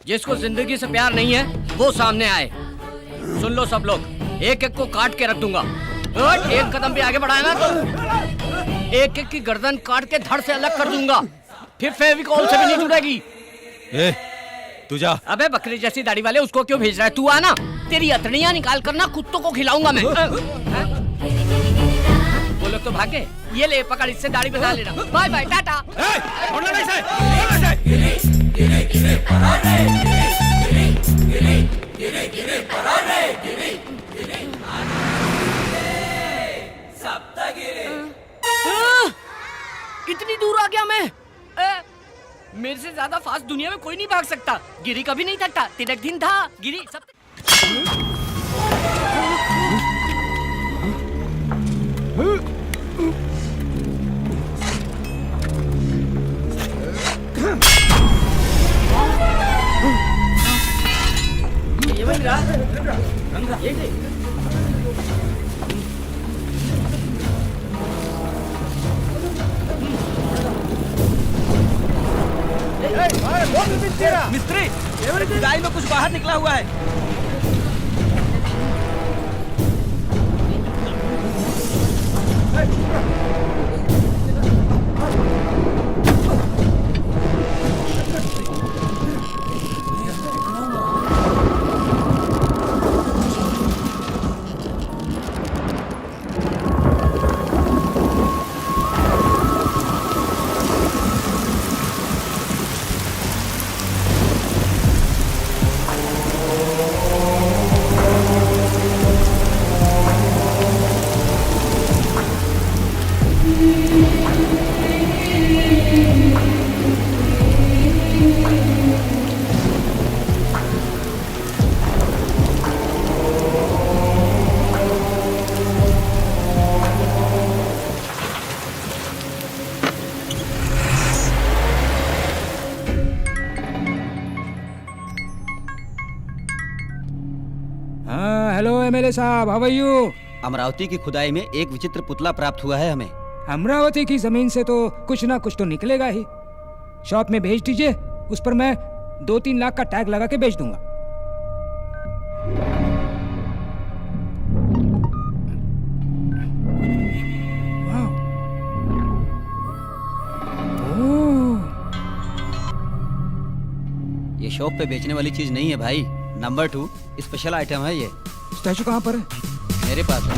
जिसको जिंदगी से प्यार नहीं है वो सामने आए। सुन लो सब लोग, एक एक को काट के रख दूंगा। एक कदम भी आगे बढ़ाया ना तो एक एक की गर्दन काट के धड़ से अलग कर दूंगा, फिर फेविकॉल से भी नहीं जुड़ेगी। तू जा। अबे बकरी जैसी दाढ़ी वाले, उसको क्यों भेज रहा है? तू आना, तेरी अतड़ियां निकाल कर ना कुत्तों को खिलाऊंगा मैं। वो लोग तो भागे। ये ले पकड़, इससे दाढ़ी बना लेना। बाय बाय, टाटा। इतनी दूर आ गया मैं। मेरे से ज्यादा फास्ट दुनिया में कोई नहीं भाग सकता। गिरी कभी नहीं थकता, तिलक दिन था गिरी सब। ये बन रहा ये मिस्त्री, गाय में कुछ बाहर निकला हुआ है। हेलो एमएलए साहब, हाउ आर यू? अमरावती की खुदाई में एक विचित्र पुतला प्राप्त हुआ है हमें। अमरावती की जमीन से तो कुछ ना कुछ तो निकलेगा ही। शॉप में भेज दीजिए, उस पर मैं 2-3 लाख का टैग लगा के बेच दूंगा। ये शॉप पे बेचने वाली चीज नहीं है भाई। नंबर 2 स्पेशल आइटम है ये। स्टैचू कहाँ पर है? मेरे पास है।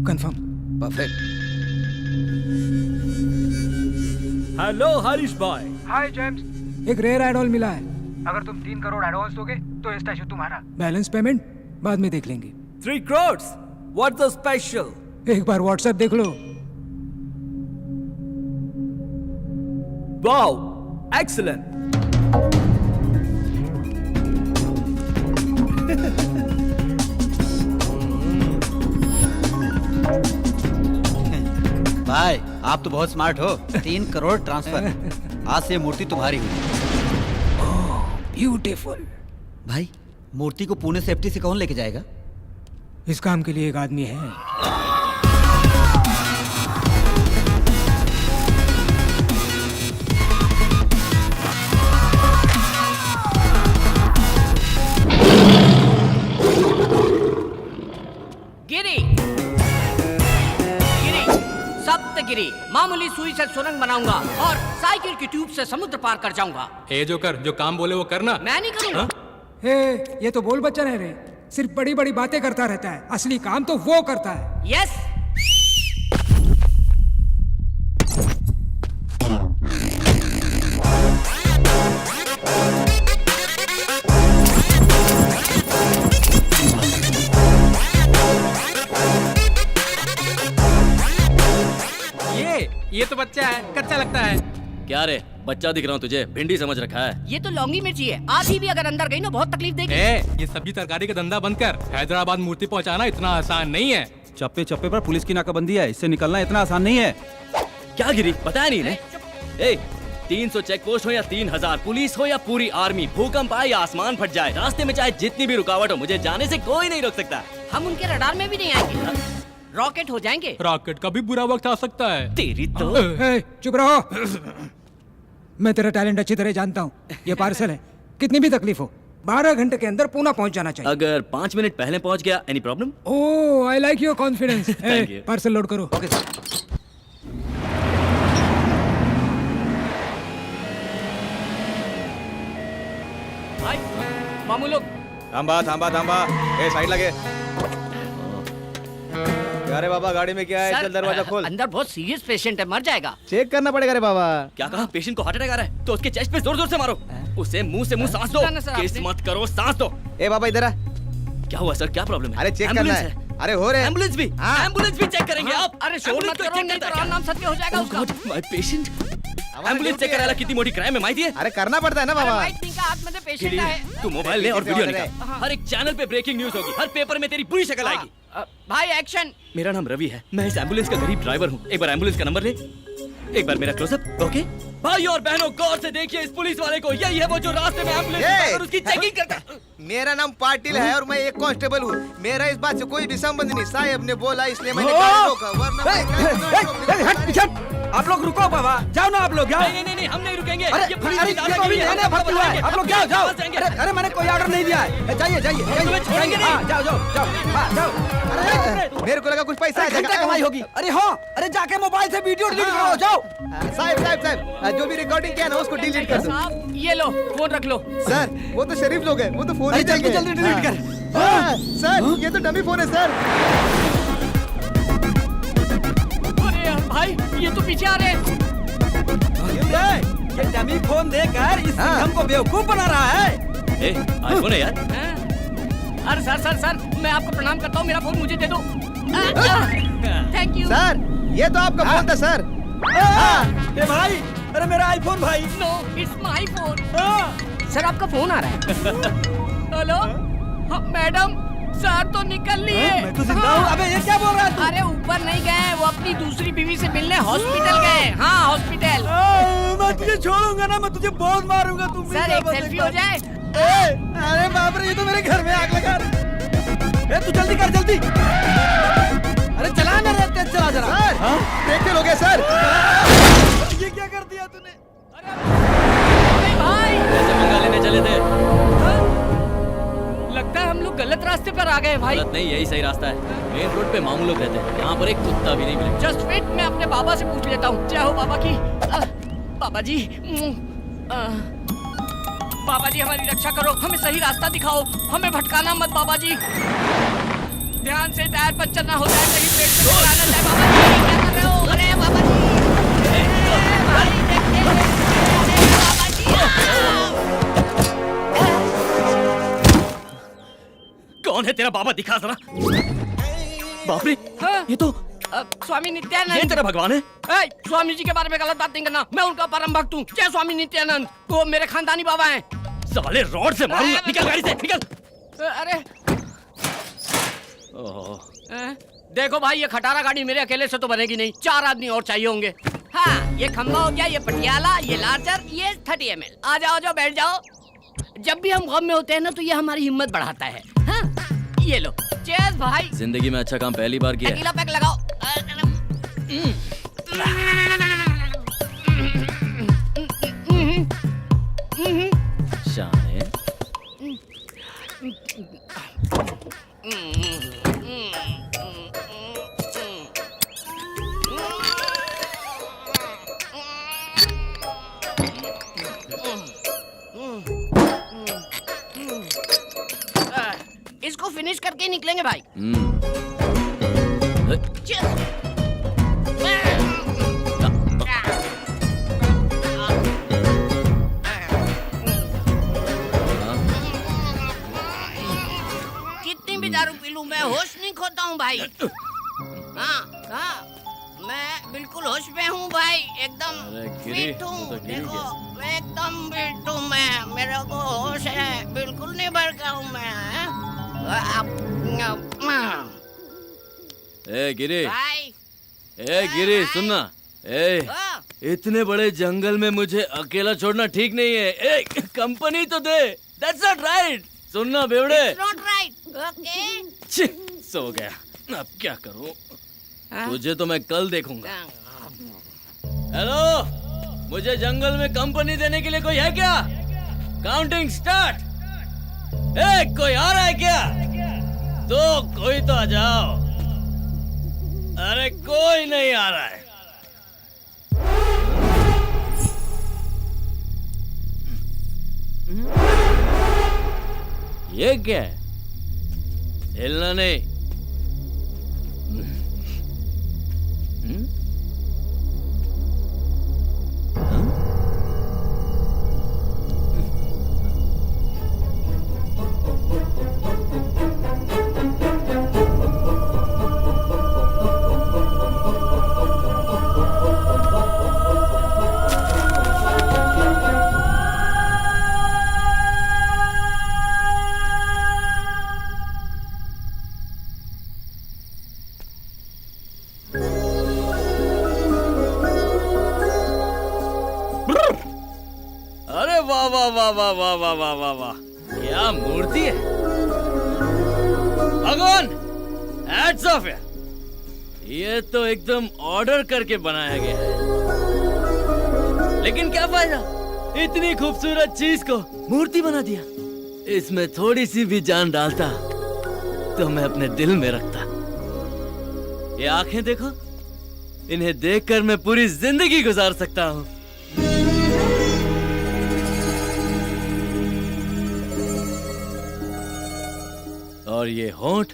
कंफर्म। परफेक्ट। हेलो हरीश भाई। हाय जेम्स, एक रेयर एडॉल मिला है। अगर तुम 3 करोड़ एडवांस दोगे तो ये स्टैचू तुम्हारा। बैलेंस पेमेंट बाद में देख लेंगे। 3 crores? What's the special? एक बार व्हाट्सएप देख लो। Wow, excellent. भाई आप तो बहुत स्मार्ट हो। 3 करोड़ ट्रांसफर। आज से मूर्ति तुम्हारी हुई। ब्यूटीफुल। भाई मूर्ति को पुणे से एफटी से कौन लेके जाएगा? इस काम के लिए एक आदमी है। गिरी सप्तगिरी, मामूली सुई से सुरंग बनाऊंगा और साइकिल की ट्यूब से समुद्र पार कर जाऊंगा। ए जोकर, जो काम बोले वो करना। मैं नहीं करूंगा। ये तो बोल बच्चन है रे, सिर्फ बड़ी बड़ी बातें करता रहता है, असली काम तो वो करता है। यस। ये तो बच्चा है, कच्चा लगता है। क्या रे, बच्चा दिख रहा हूँ तुझे, भिंडी समझ रखा है। ये तो लौंगी मिर्ची है, आधी भी अगर अंदर गई ना बहुत तकलीफ देगी। ये सब्जी तरकारी का धंधा बंद कर। हैदराबाद मूर्ति पहुंचाना इतना आसान नहीं है। चप्पे चप्पे पर पुलिस की नाकाबंदी है, इससे निकलना इतना आसान नहीं है। क्या गिरी, बताया नहीं ने? 300 चेक पोस्ट हो या 3000, पुलिस हो या पूरी आर्मी, भूकंप आए या आसमान फट जाए, रास्ते में चाहे जितनी भी रुकावट हो, मुझे जाने से कोई नहीं रोक सकता। हम उनके रडार में भी नहीं आएंगे, रॉकेट हो जाएंगे। रॉकेट का भी बुरा वक्त आ सकता है। तेरी तो चुप रहो। मैं तेरा टैलेंट अच्छी तरह जानता हूँ। ये पार्सल है, कितनी भी तकलीफ हो 12 घंटे के अंदर पूना पहुंच जाना चाहिए। अगर 5 मिनट पहले पहुंच गया, any problem? Oh I like your confidence. Thank you. Parcel load करो। Okay sir. भाई मामू लोग थांबा थांबा थांबा, ए साइड लगे। अरे बाबा गाड़ी में क्या है? सर, चल दरवाजा खोल। अंदर बहुत सीरियस पेशेंट है, मर जाएगा। चेक करना पड़ेगा रे बाबा। क्या कहा? पेशेंट को हार्ट अटैक आ रहा है तो उसके चेस्ट पे जोर जोर से मारो। उसे मुंह से मुंह सांस दो। ना सर, किस आपने- मत करो, सांस दो। ए बाबा इधर आ। क्या हुआ सर, क्या प्रॉब्लम है? अरे चेक करना एम्बुलेंस है। अरे हो रहे एम्बुलेंस भी, हाँ। एम्बुलेंस भी चेक करेंगे आप? अरे शोर एम्बुलेंस मत को करो, चेक नहीं तो करता है नाम सत्य हो जाएगा उसका। क्या? माय पेशेंट हमारा एम्बुलेंस ड्यूटी चेक करायला किती मोठी क्राइम आहे माहिती आहे? अरे करना पड़ता है ना अरे बाबा। भाई इनका आतमध्ये पेशेंट है। तू मोबाइल ले और वीडियो ऑर्डर है। निकाल। हर एक चैनल पे ब्रेकिंग न्यूज होगी, हर पेपर में तेरी बुरी शक्ल आएगी। भाई एक्शन। मेरा नाम रवि है, मैं इस एम्बुलेंस का गरीब ड्राइवर हूँ। एक बार एम्बुलेंस का नंबर ले, एक बार मेरा क्लोजअप। ओके भाई और बहनों, गौर से देखिए इस पुलिस वाले को। यही है वो जो रास्ते में एम्बुलेंस ये! और उसकी चेकिंग करता है। मेरा नाम पाटिल है और मैं एक कांस्टेबल हूँ। मेरा इस बात से कोई भी संबंध नहीं। साहब ने बोला इसलिए मैंने गाड़ी रोका, वरना मैं गाड़ी रोक- आप लोग रुको बाबा, जाओ ना आप लोग जाओ। नहीं, हम नहीं रुकेंगे। अरे ये पुलिस अरे की ये गाड़ी तो अभी है, नया भर्ती हुआ है। आप लोग जाओ जाओ। जाएंगे। अरे मैंने कोई ऑर्डर नहीं दिया है। जाइए जाइए तुम्हें छोड़ेंगे नहीं। हाँ, जाओ जाओ जाओ। हाँ, जाओ। अरे मेरे को लगा कुछ पैसा आ घंटे जाएगा। कमाई होगी। अरे हाँ, अरे जाके मोबाइल से वीडियो डिलीट करो, जाओ। साहब जो भी रिकॉर्डिंग किया ना उसको डिलीट कर दो। साहब ये लो फोन रख लो। सर वो तो शरीफ लोग हैं, वो तो फोन अरे ही जल्दी देंगे। जल्दी डिलीट कर। हाँ, सर ये तो डमी फोन है सर। अरे यार भाई ये तो पीछे आ रहे हैं। ये डमी फोन देकर इस सिंघम को बेवकूफ बना रहा है। आईफोन है यार। हैं? अरे सर मैं आपको प्रणाम करता हूँ, मेरा फोन मुझे दे दो। Thank you. सर ये तो आपका फोन था सर। ए भाई, अरे मेरा आईफोन भाई। No it's my phone. Sir आपका फोन आ रहा है। हेलो हाँ, मैडम सर तो निकल लिए। मैं तो जिंदा हूँ। अबे ये क्या बोल रहा है तू? अरे ऊपर नहीं गए, वो अपनी दूसरी बीवी से मिलने हॉस्पिटल गए। हाँ हॉस्पिटल। मैं तुझे छोड़ूंगा ना, मैं तुझे बहुत मारूंगा। तुम सर एक सेल्फी हो जाए। अरे बाप रे, ये तो मेरे घर में आग लगा रही। तू जल्दी कर जल्दी। अरे चला ना रे, तेज चला जरा। सर ब्रेक फेल हो गया सर। ये क्या कर दिया तूने? अरे भाई कैसे मंगा लेने चले थे? लगता है हम लोग गलत रास्ते पर आ गए भाई। गलत नहीं, यही सही रास्ता है। मेन रोड पे मामू लोग रहते हैं, यहाँ पर एक कुत्ता भी नहीं मिलेगा। जस्ट वेट, मैं अपने बाबा से पूछ लेता हूँ। जय हो बाबा की। बाबा जी बाबा जी हमारी रक्षा करो, हमें सही रास्ता दिखाओ, हमें भटकाना मत बाबा जी। ध्यान से टायर पंचर ना हो जाए, कहीं पेट से टकरा ना जाए। बाबा जी क्या कर रहे हो? अरे बाबा जी भाई देखते हैं। अरे बाबा जी कौन है तेरा बाबा, दिखा जरा। बाप रे, हाँ? ये तो स्वामी ये नित्यानंद। तेरा भगवान है। ए, स्वामी जी के बारे में गलत बात नहीं करना, मैं उनका परम भक्त हूँ। जय स्वामी नित्यानंद, वो मेरे खानदानी बाबा हैं। साले रॉड से मारूंगा। निकल गाड़ी से, निकल। अरे ओह, देखो भाई ये खटारा गाड़ी मेरे अकेले से तो बनेगी नहीं, 4 आदमी और चाहिए होंगे। हाँ ये खंबा हो गया, ये पटियाला, ये लार्जर, ये 30 ml। आ जाओ बैठ जाओ। जब भी हम गम में होते हैं ना तो ये हमारी हिम्मत बढ़ाता है। हाँ? ये लो चेस भाई। जिंदगी में अच्छा काम पहली बार किया है। अकेला पैक लगाओ। शाने। इसको फिनिश करके ही निकलेंगे भाई। Cheers. कितनी भी दारू पी लूं मैं होश नहीं खोता हूँ भाई। हाँ हाँ मैं बिल्कुल होश में हूँ भाई, एकदम अरे गिरी, फिट हूँ। तू तो गिरी देखो एकदम फिट हूँ मैं, मेरे को होश है, बिल्कुल नहीं भड़का हूँ मैं। ए गिरी, भाई ए गिरी सुनना, ए हाँ, इतने बड़े जंगल में मुझे अकेला छोड़ना ठीक नहीं है। ए कंपनी तो दे। That's not right. सुनना बेवड़े। Not right. ओके छी, सो गया। अब क्या करूं? तुझे तो मैं कल देखूंगा। हेलो, मुझे जंगल में कंपनी देने के लिए कोई है क्या? Counting start. ए कोई आ रहा है क्या? तो कोई तो आ जाओ। अरे कोई नहीं आ रहा है। ये क्या है? हिलना नहीं। अरे वाह वाह वाह वाह वाह वाह वाह वाह वाह, क्या मूर्ति है भगवान। हैट्स ऑफ है। ये तो एकदम ऑर्डर करके बनाया गया है। लेकिन क्या फायदा, इतनी खूबसूरत चीज को मूर्ति बना दिया। इसमें थोड़ी सी भी जान डालता तो मैं अपने दिल में रखता। ये आंखें देखो, इन्हें देखकर मैं पूरी जिंदगी गुजार सकता हूँ। और ये होंठ,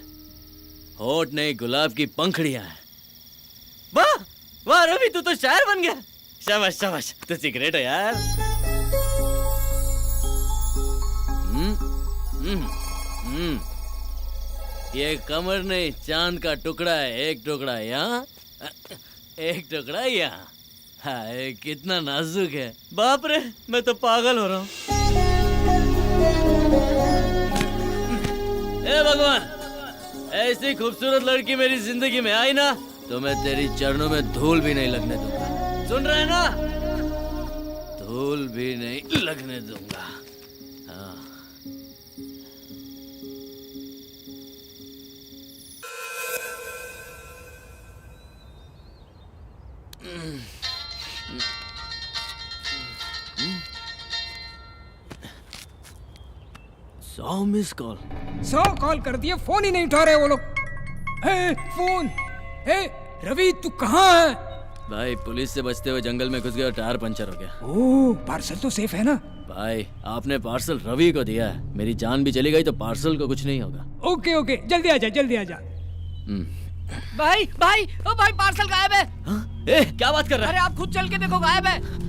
होंठ नहीं गुलाब की पंखड़ियां हैं। वाह वाह रवि, तू तो शायर बन गया। शाबाश शाबाश, तू सिगरेट है यार। ये कमर नहीं, चांद का टुकड़ा है। एक टुकड़ा यहाँ, एक टुकड़ा यहाँ। हाय कितना नाजुक है। बाप रे, मैं तो पागल हो रहा हूँ। ए भगवान, ऐसी खूबसूरत लड़की मेरी जिंदगी में आई ना तो मैं तेरी चरणों में धूल भी नहीं लगने दूंगा। सुन रहे हैं ना? धूल भी नहीं लगने दूंगा। हाँ। सौ मिस कॉल। 100 कॉल कर दिए, फोन ही नहीं उठा रहे वो लोग। ए, फोन। ए, रवि तू कहाँ है? भाई पुलिस से बचते हुए जंगल में घुस गया और टायर पंचर हो गया। ओह, पार्सल तो सेफ है ना? भाई आपने पार्सल रवि को दिया है। मेरी जान भी चली गई तो पार्सल को कुछ नहीं होगा। ओके ओके, जल्दी आ जा, जल्दी आ जा। भाई भाई ओ भाई, पार्सल गायब है। हाँ? ए, क्या बात कर रहा है? अरे आप खुद चल के देखो, गायब है।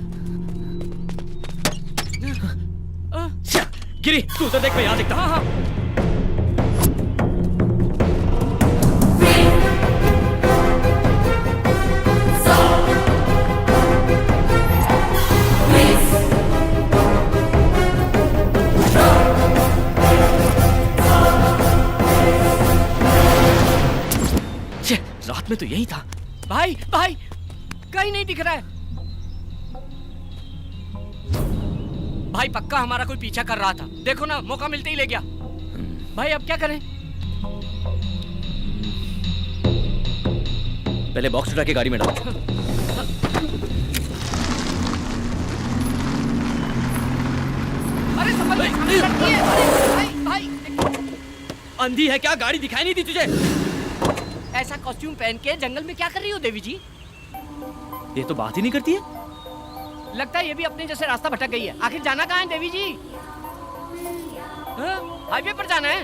गिरी, तू उधर देख, मैं यहाँ देखता हूँ। हाँ हाँ। रात में तो यही था। भाई भाई, कहीं नहीं दिख रहा है। भाई पक्का हमारा कोई पीछा कर रहा था। देखो ना, मौका मिलते ही ले गया। भाई अब क्या करें? पहले बॉक्स उठा के गाड़ी में डालो। अरे संभल, लड़की है। अरे भाई भाई, अंधी है क्या? गाड़ी दिखाई नहीं दी तुझे? ऐसा कॉस्ट्यूम पहन के जंगल में क्या कर रही हो देवी जी? ये तो बात ही नहीं करती है। लगता है ये भी अपने जैसे रास्ता भटक गई है। आखिर जाना कहाँ है देवी जी? हाईवे पर जाना है।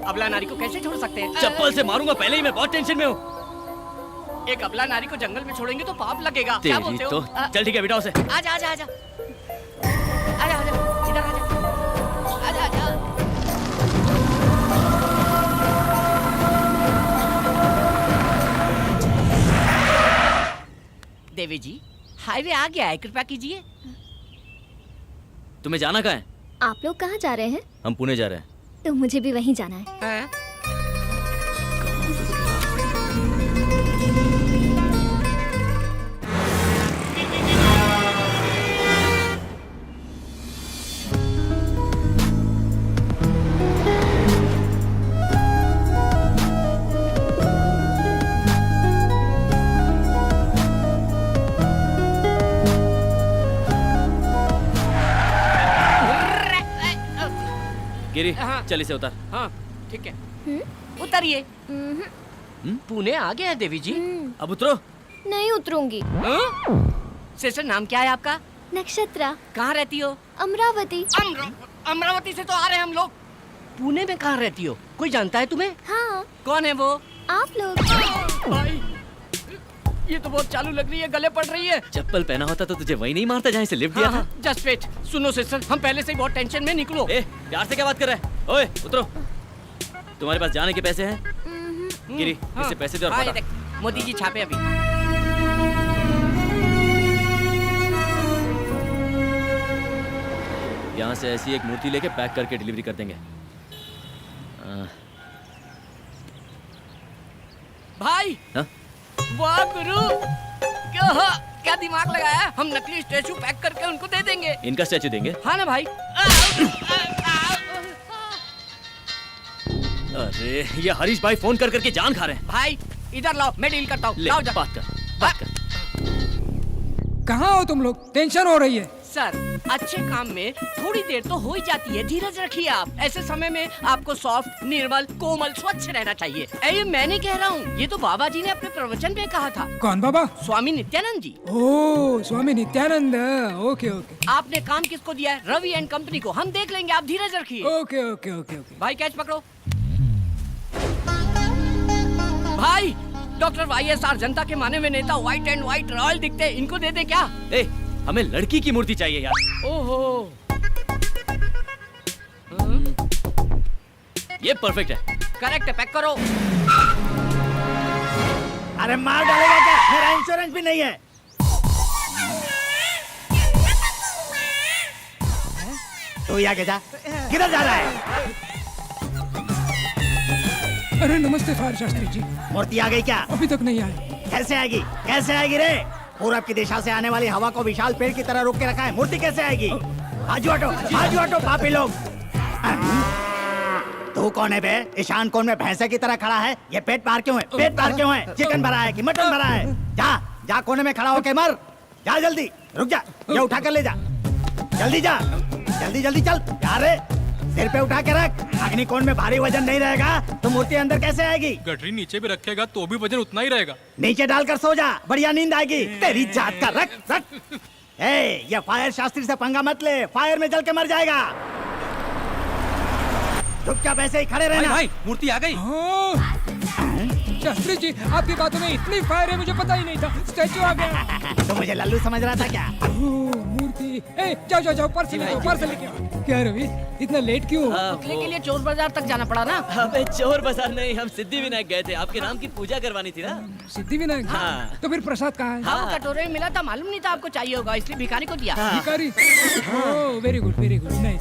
अबला नारी को कैसे छोड़ सकते हैं? चप्पल से मारूंगा, पहले ही मैं बहुत टेंशन में हूँ। एक अबला नारी को जंगल में छोड़ेंगे तो पाप लगेगा। क्या तेरी बोलते तो हो? चल ठीक है, बिठाओ उसे। आजा आजा आजा आजा आजा, इधर आजा आजा आजा। देवी जी, हाईवे आ गया है, कृपया कीजिए। तुम्हें जाना कहाँ है? आप लोग कहाँ जा रहे हैं? हम पुणे जा रहे हैं। तो मुझे भी वहीं जाना है। हाँ? गिरी, हाँ। चल इसे उतार। हाँ, ठीक है। उतरिए। पुणे आ गया है देवी जी। अब उतरो। नहीं उतरूंगी। सिस्टर, नाम क्या है आपका? नक्षत्रा। कहाँ रहती हो? अमरावती। अमरावती से तो आ रहे हैं हम लोग। पुणे में कहाँ रहती हो? कोई जानता है तुम्हें? हाँ, कौन है वो? आप लोग। भाई, ये तो बहुत चालू लग रही है, गले पड़ रही है। चप्पल पहना होता तो तुझे वही नहीं मारता जहाँ से लिफ्ट दिया था। Just wait. सुनो सिस्टर, हम पहले से ही बहुत टेंशन में, निकलो। ए, प्यार से क्या बात कर रहा है? ओए, उतरो। तुम्हारे पास जाने के पैसे हैं? गिरी, इससे पैसे दे और हाँ, ये पकड़। देख, मोदी जी छापे अभी। यहाँ से ऐसी एक मूर्ति लेके पैक करके डिलीवरी कर देंगे। भाई, हाँ? वाह गुरु, क्या दिमाग लगाया है? हम नकली स्टैचू पैक करके उनको दे देंगे। इनका स्टैचू देंगे? हाँ ना भाई। अरे, ये हरीश भाई फोन कर करके जान खा रहे हैं। भाई इधर लाओ, मैं डील करता हूँ। ले, लाओ जा। बात कर। कहाँ हो तुम लोग? टेंशन हो रही है। सर, अच्छे काम में थोड़ी देर तो हो ही जाती है, धीरज रखिए आप। ऐसे समय में आपको सॉफ्ट, निर्मल, कोमल, स्वच्छ रहना चाहिए। ये मैं नहीं कह रहा हूँ, ये तो बाबा जी ने अपने प्रवचन में कहा था। कौन बाबा? स्वामी नित्यानंद जी। ओह, स्वामी नित्यानंद। ओके ओके आपने काम किसको दिया है? रवि एंड कंपनी को। हम देख लेंगे, आप धीरज रखिए। Okay okay okay okay. भाई कैच पकड़ो। भाई, डॉक्टर YSR जनता के माने में नेता, व्हाइट एंड व्हाइट रॉयल दिखते हैं, इनको दे दे क्या? ए, हमें लड़की की मूर्ति चाहिए यार। ओहो, ये परफेक्ट है। करेक्ट है, पैक करो। अरे मार डालेगा क्या? मेरा इंश्योरेंस भी नहीं है। तो ये आगे जा, किधर जा रहा है? अरे नमस्ते फायर शास्त्री जी। मूर्ति आ गई क्या? अभी तक नहीं आए। कैसे आएगी? कैसे आएगी रे? पूरब की दिशा से आने वाली हवा को विशाल पेड़ की तरह रोक के रखा है, मूर्ति कैसे आएगी? बाजू हटो पापी लोग। तू कौन है बे? ईशान कोण में भैंसे की तरह खड़ा है। ये पेट पार क्यों है? पेट पार क्यों है? चिकन भरा है कि मटन भरा है? जा कोने में खड़ा होके मर। जा जल्दी, रुक जा, ये उठा कर ले जा। जल्दी जा, जल्दी चल। यार सिर पे उठा के रख। अग्निकोण में भारी वजन नहीं रहेगा तो मूर्ति अंदर कैसे आएगी? गठरी नीचे भी रखेगा तो भी वजन उतना ही रहेगा। नीचे डालकर सो जा, बढ़िया नींद आएगी। तेरी जात का रख। ये फायर शास्त्री से पंगा मत ले, फायर में जल के मर जाएगा। चुपचाप ऐसे ही खड़े रहना। भाई, मूर्ति आ गई। हाँ। शास्त्री जी, आपकी बातों में इतनी फायर है, मुझे पता ही नहीं था। स्टैचू आ गया। तो मुझे लल्लू समझ रहा था क्या? ओह, मूर्ति। ए, जाओ पार्सल लेके आओ। क्या रवि, इतना लेट क्यों? पुतले के लिए चोर बाजार तक जाना पड़ा ना। अबे चोर बाजार नहीं, हम सिद्धि विनायक गए थे। आपके नाम की पूजा करवानी थी ना। सिद्धि विनायक। हाँ। तो फिर प्रसाद कहाँ है? हाँ, कटोरे में मिला था, मालूम नहीं था आपको चाहिए होगा, इसलिए भिखारी को दिया। भिखारी। Oh, very good, nice.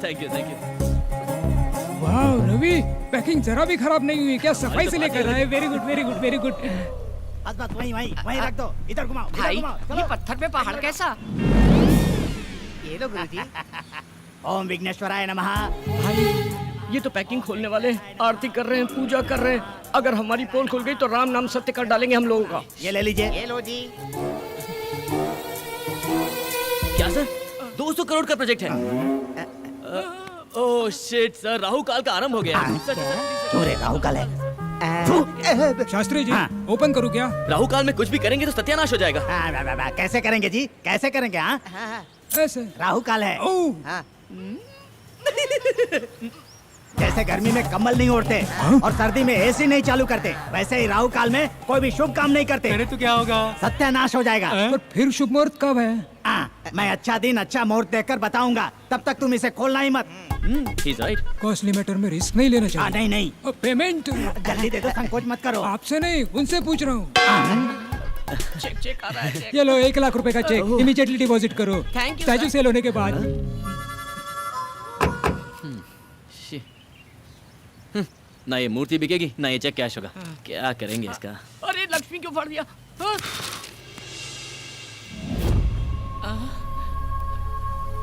Thank you. वाह रवि, पैकिंग जरा भी खराब नहीं हुई क्या? सफाई से लेकर आए। Very good. बस वहीं रख दो। इधर घुमाओ। भाई, चलो। ये पत्थर पे पहाड़ कैसा? ये लो गुरुजी। ओम विघ्नेश्वराय नमः। भाई, ये तो पैकिंग खोलने वाले आरती कर रहे हैं, पूजा कर रहे हैं। अगर हमारी पोल खुल गई तो राम नाम सत्य कर डालेंगे हम लोगों का। ये ले लीजिए। ये लो जी। क्या सर? 200 करोड़ का प्रोजेक्ट है। ओह शिट सर, राहु काल का आरंभ हो गया। चोरे राहु काल है। शास्त्री जी, हाँ। ओपन करूँ क्या? राहु काल में कुछ भी करेंगे तो सत्यानाश हो जाएगा। कैसे करेंगे जी? कैसे करेंगे? ऐसे। राहु काल है। ओह, जैसे गर्मी में कम्बल नहीं ओढ़ते और सर्दी में एसी नहीं चालू करते, वैसे ही राहु काल में कोई भी शुभ काम नहीं करते। अरे तो क्या होगा? सत्यानाश हो जाएगा। पर फिर शुभ मुहूर्त कब है? मैं अच्छा दिन अच्छा मुहूर्त देखकर बताऊंगा, तब तक तुम इसे खोलना ही मत। He's right। कॉस्टली मैटर में रिस्क नहीं लेना चाहिए। नहीं। और पेमेंट जल्दी दे दो, संकोच मत करो। आपसे नहीं, उनसे पूछ रहा हूँ। चेक चेक आ रहा है चेक। ये लो 1 लाख रुपए का चेक, इमीडिएटली डिपॉजिट करो। Thank you, statue sir. Sale होने के बाद। ना ये मूर्ति बिकेगी ना ये चेक कैश होगा। क्या करेंगे इसका? अरे लक्ष्मी क्यों फाड़ दिया? हाँ?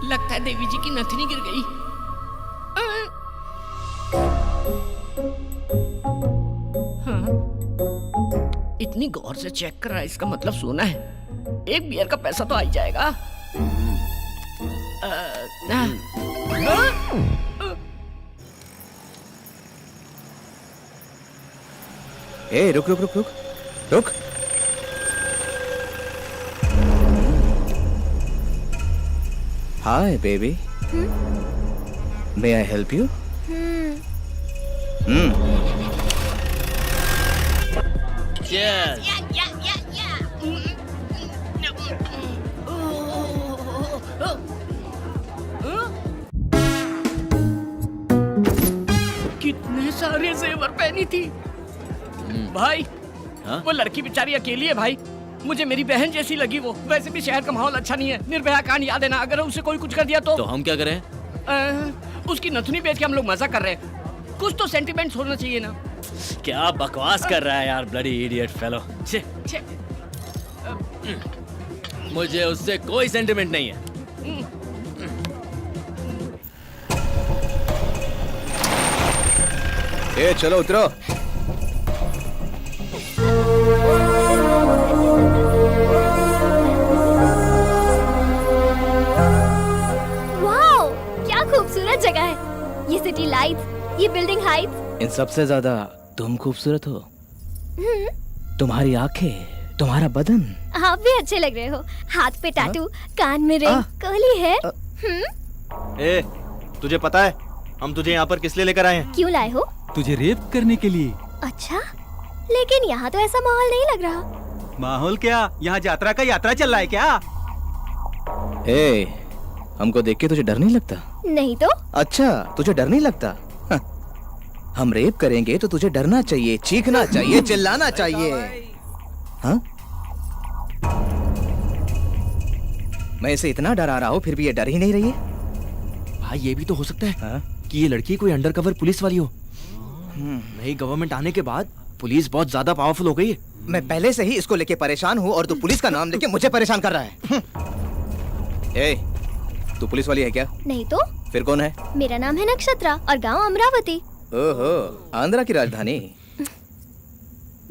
लगता है देवी जी की नथनी गिर गई। हाँ? इतनी गौर से चेक कर रहा है, इसका मतलब सोना है। एक बियर का पैसा तो आ ही जाएगा। ए रुक रुक रुक रुक रुक। Hi baby, may I help you? Cheers. कितने सारे जेवर पहनी थी भाई। हाँ? वो लड़की बेचारी अकेली है भाई। मुझे मेरी बहन जैसी लगी वो। वैसे भी शहर का माहौल अच्छा नहीं है। निर्भया कांड याद है ना? अगर उसे कोई कुछ कर दिया तो हम क्या करें? उसकी नथुनी बेच के हम लोग मजा कर रहे हैं। कुछ तो सेंटिमेंट्स होना चाहिए ना। क्या बकवास कर रहा है यार, ब्लडी इडियट फेलो। छे, छे। मुझे उससे कोई सेंटिमेंट नहीं है। ए चलो उतरो। वाओ, क्या खूबसूरत जगह है। ये सिटी लाइट्स, ये बिल्डिंग हाइट्स। इन सबसे ज्यादा तुम खूबसूरत हो। तुम्हारी आंखें, तुम्हारा बदन। आप भी अच्छे लग रहे हो। हाथ पे टैटू, कान में रिंग, कर्ली हेयर। ए, तुझे पता है हम तुझे यहाँ पर किस लिए लेकर आए हैं? क्यों लाए हो? तुझे रेप करने के लिए। अच्छा, लेकिन यहाँ तो ऐसा माहौल नहीं लग रहा। माहौल क्या? यहाँ यात्रा का यात्रा चल रहा है क्या? ए, हमको देख के तुझे डर नहीं लगता? नहीं तो? अच्छा, तुझे डर नहीं लगता? हाँ। हम रेप करेंगे तो तुझे डरना चाहिए, चीखना चाहिए, चिल्लाना चाहिए। हाँ? मैं इसे इतना डरा रहा हूँ फिर भी ये डर ही नहीं रही है। भाई ये भी तो हो सकता है हाँ? कि ये लड़की कोई अंडरकवर पुलिस वाली हो। नई गवर्नमेंट आने के बाद पुलिस बहुत ज्यादा पावरफुल हो गई है। मैं पहले से ही इसको लेके परेशान हूँ और तू पुलिस का नाम लेके मुझे परेशान कर रहा है। ए, तू पुलिस वाली है क्या? नहीं तो? फिर कौन है? मेरा नाम है नक्षत्रा और गांव अमरावती। ओहो, आंध्रा की राजधानी।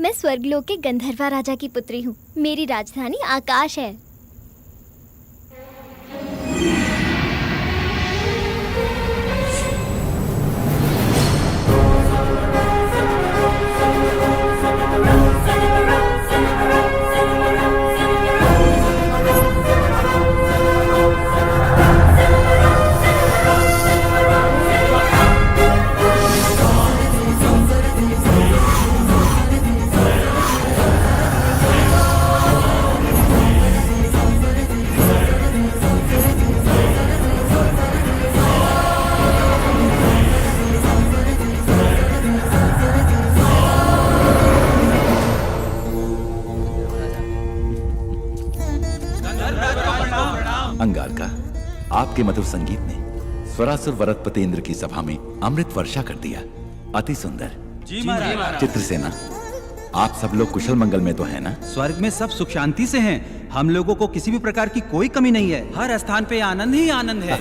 मैं स्वर्गलोक के गंधर्वा राजा की पुत्री हूँ। मेरी राजधानी आकाश है। अंगारका, आपके मधुर संगीत ने स्वरासुर वरदपति इंद्र की सभा में अमृत वर्षा कर दिया। अति सुंदर। जी महाराज। चित्रसेना, आप सब लोग कुशल मंगल में तो है ना? स्वर्ग में सब सुख शांति से हैं। हम लोगों को किसी भी प्रकार की कोई कमी नहीं है। हर स्थान पे आनंद ही आनंद है।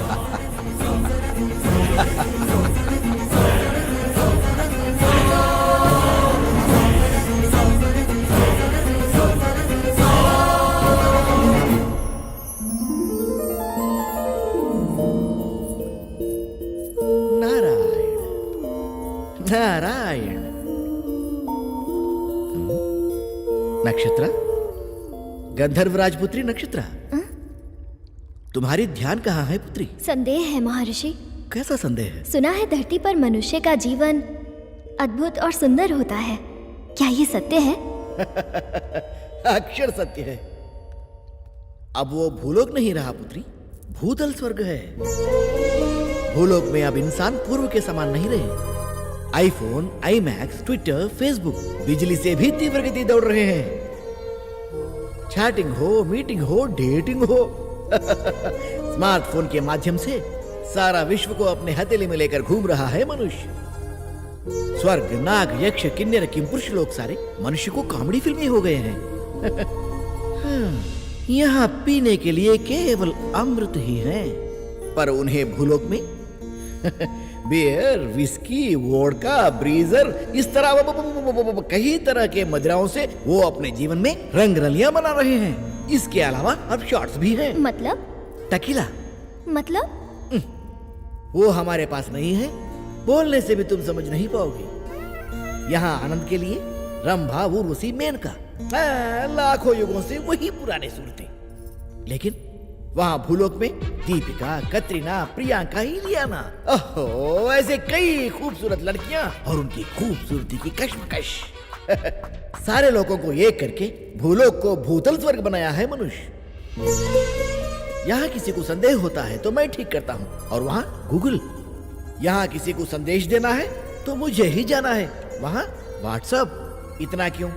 नारायण। नक्षत्रा, गंधर्व राजपुत्री नक्षत्रा, तुम्हारी ध्यान कहाँ है पुत्री? संदेह है महर्षि। कैसा संदेह है? सुना है धरती पर मनुष्य का जीवन अद्भुत और सुंदर होता है। क्या ये सत्य है? अक्षर सत्य है। अब वो भूलोक नहीं रहा पुत्री, भूतल स्वर्ग है। भूलोक में अब इंसान पूर्व के समान नहीं रहे। आईफोन, आईमैक्स, ट्विटर, फेसबुक बिजली से भी तीव्र गति दौड़ रहे हैं। चैटिंग हो, मीटिंग हो, डेटिंग हो। स्मार्टफोन के माध्यम से सारा विश्व को अपने हथेली में लेकर घूम रहा है मनुष्य। स्वर्ग, नाग, यक्ष, किन्नर, किंपुरुष लोग सारे मनुष्य को कॉमेडी फिल्में हो गए हैं। यहाँ पीने के लिए केवल अमृत ही है, पर उन्हें भूलोक में बियर, विस्की, वोडका, ब्रीजर, इस तरह कई तरह के मदिराओं से वो अपने जीवन में रंग रलियां बना रहे हैं। इसके अलावा अब शॉट्स भी हैं। मतलब? टकीला। मतलब? वो हमारे पास नहीं है, बोलने से भी तुम समझ नहीं पाओगे। यहाँ आनंद के लिए रंभा, उर्वशी, मेनका, लाखों युगों से वही पुराने सूरतें। लेकिन वहाँ भूलोक में दीपिका, कतरीना, प्रियंका, इलियाना, ओहो, ऐसे कई खूबसूरत लड़कियां और उनकी खूबसूरती की कश्मकश। सारे लोगों को एक करके भूलोक को भूतल स्वर्ग बनाया है मनुष्य। यहाँ किसी को संदेह होता है तो मैं ठीक करता हूँ, और वहाँ गूगल। यहाँ किसी को संदेश देना है तो मुझे ही जाना है, वहाँ व्हाट्सएप। इतना क्यों?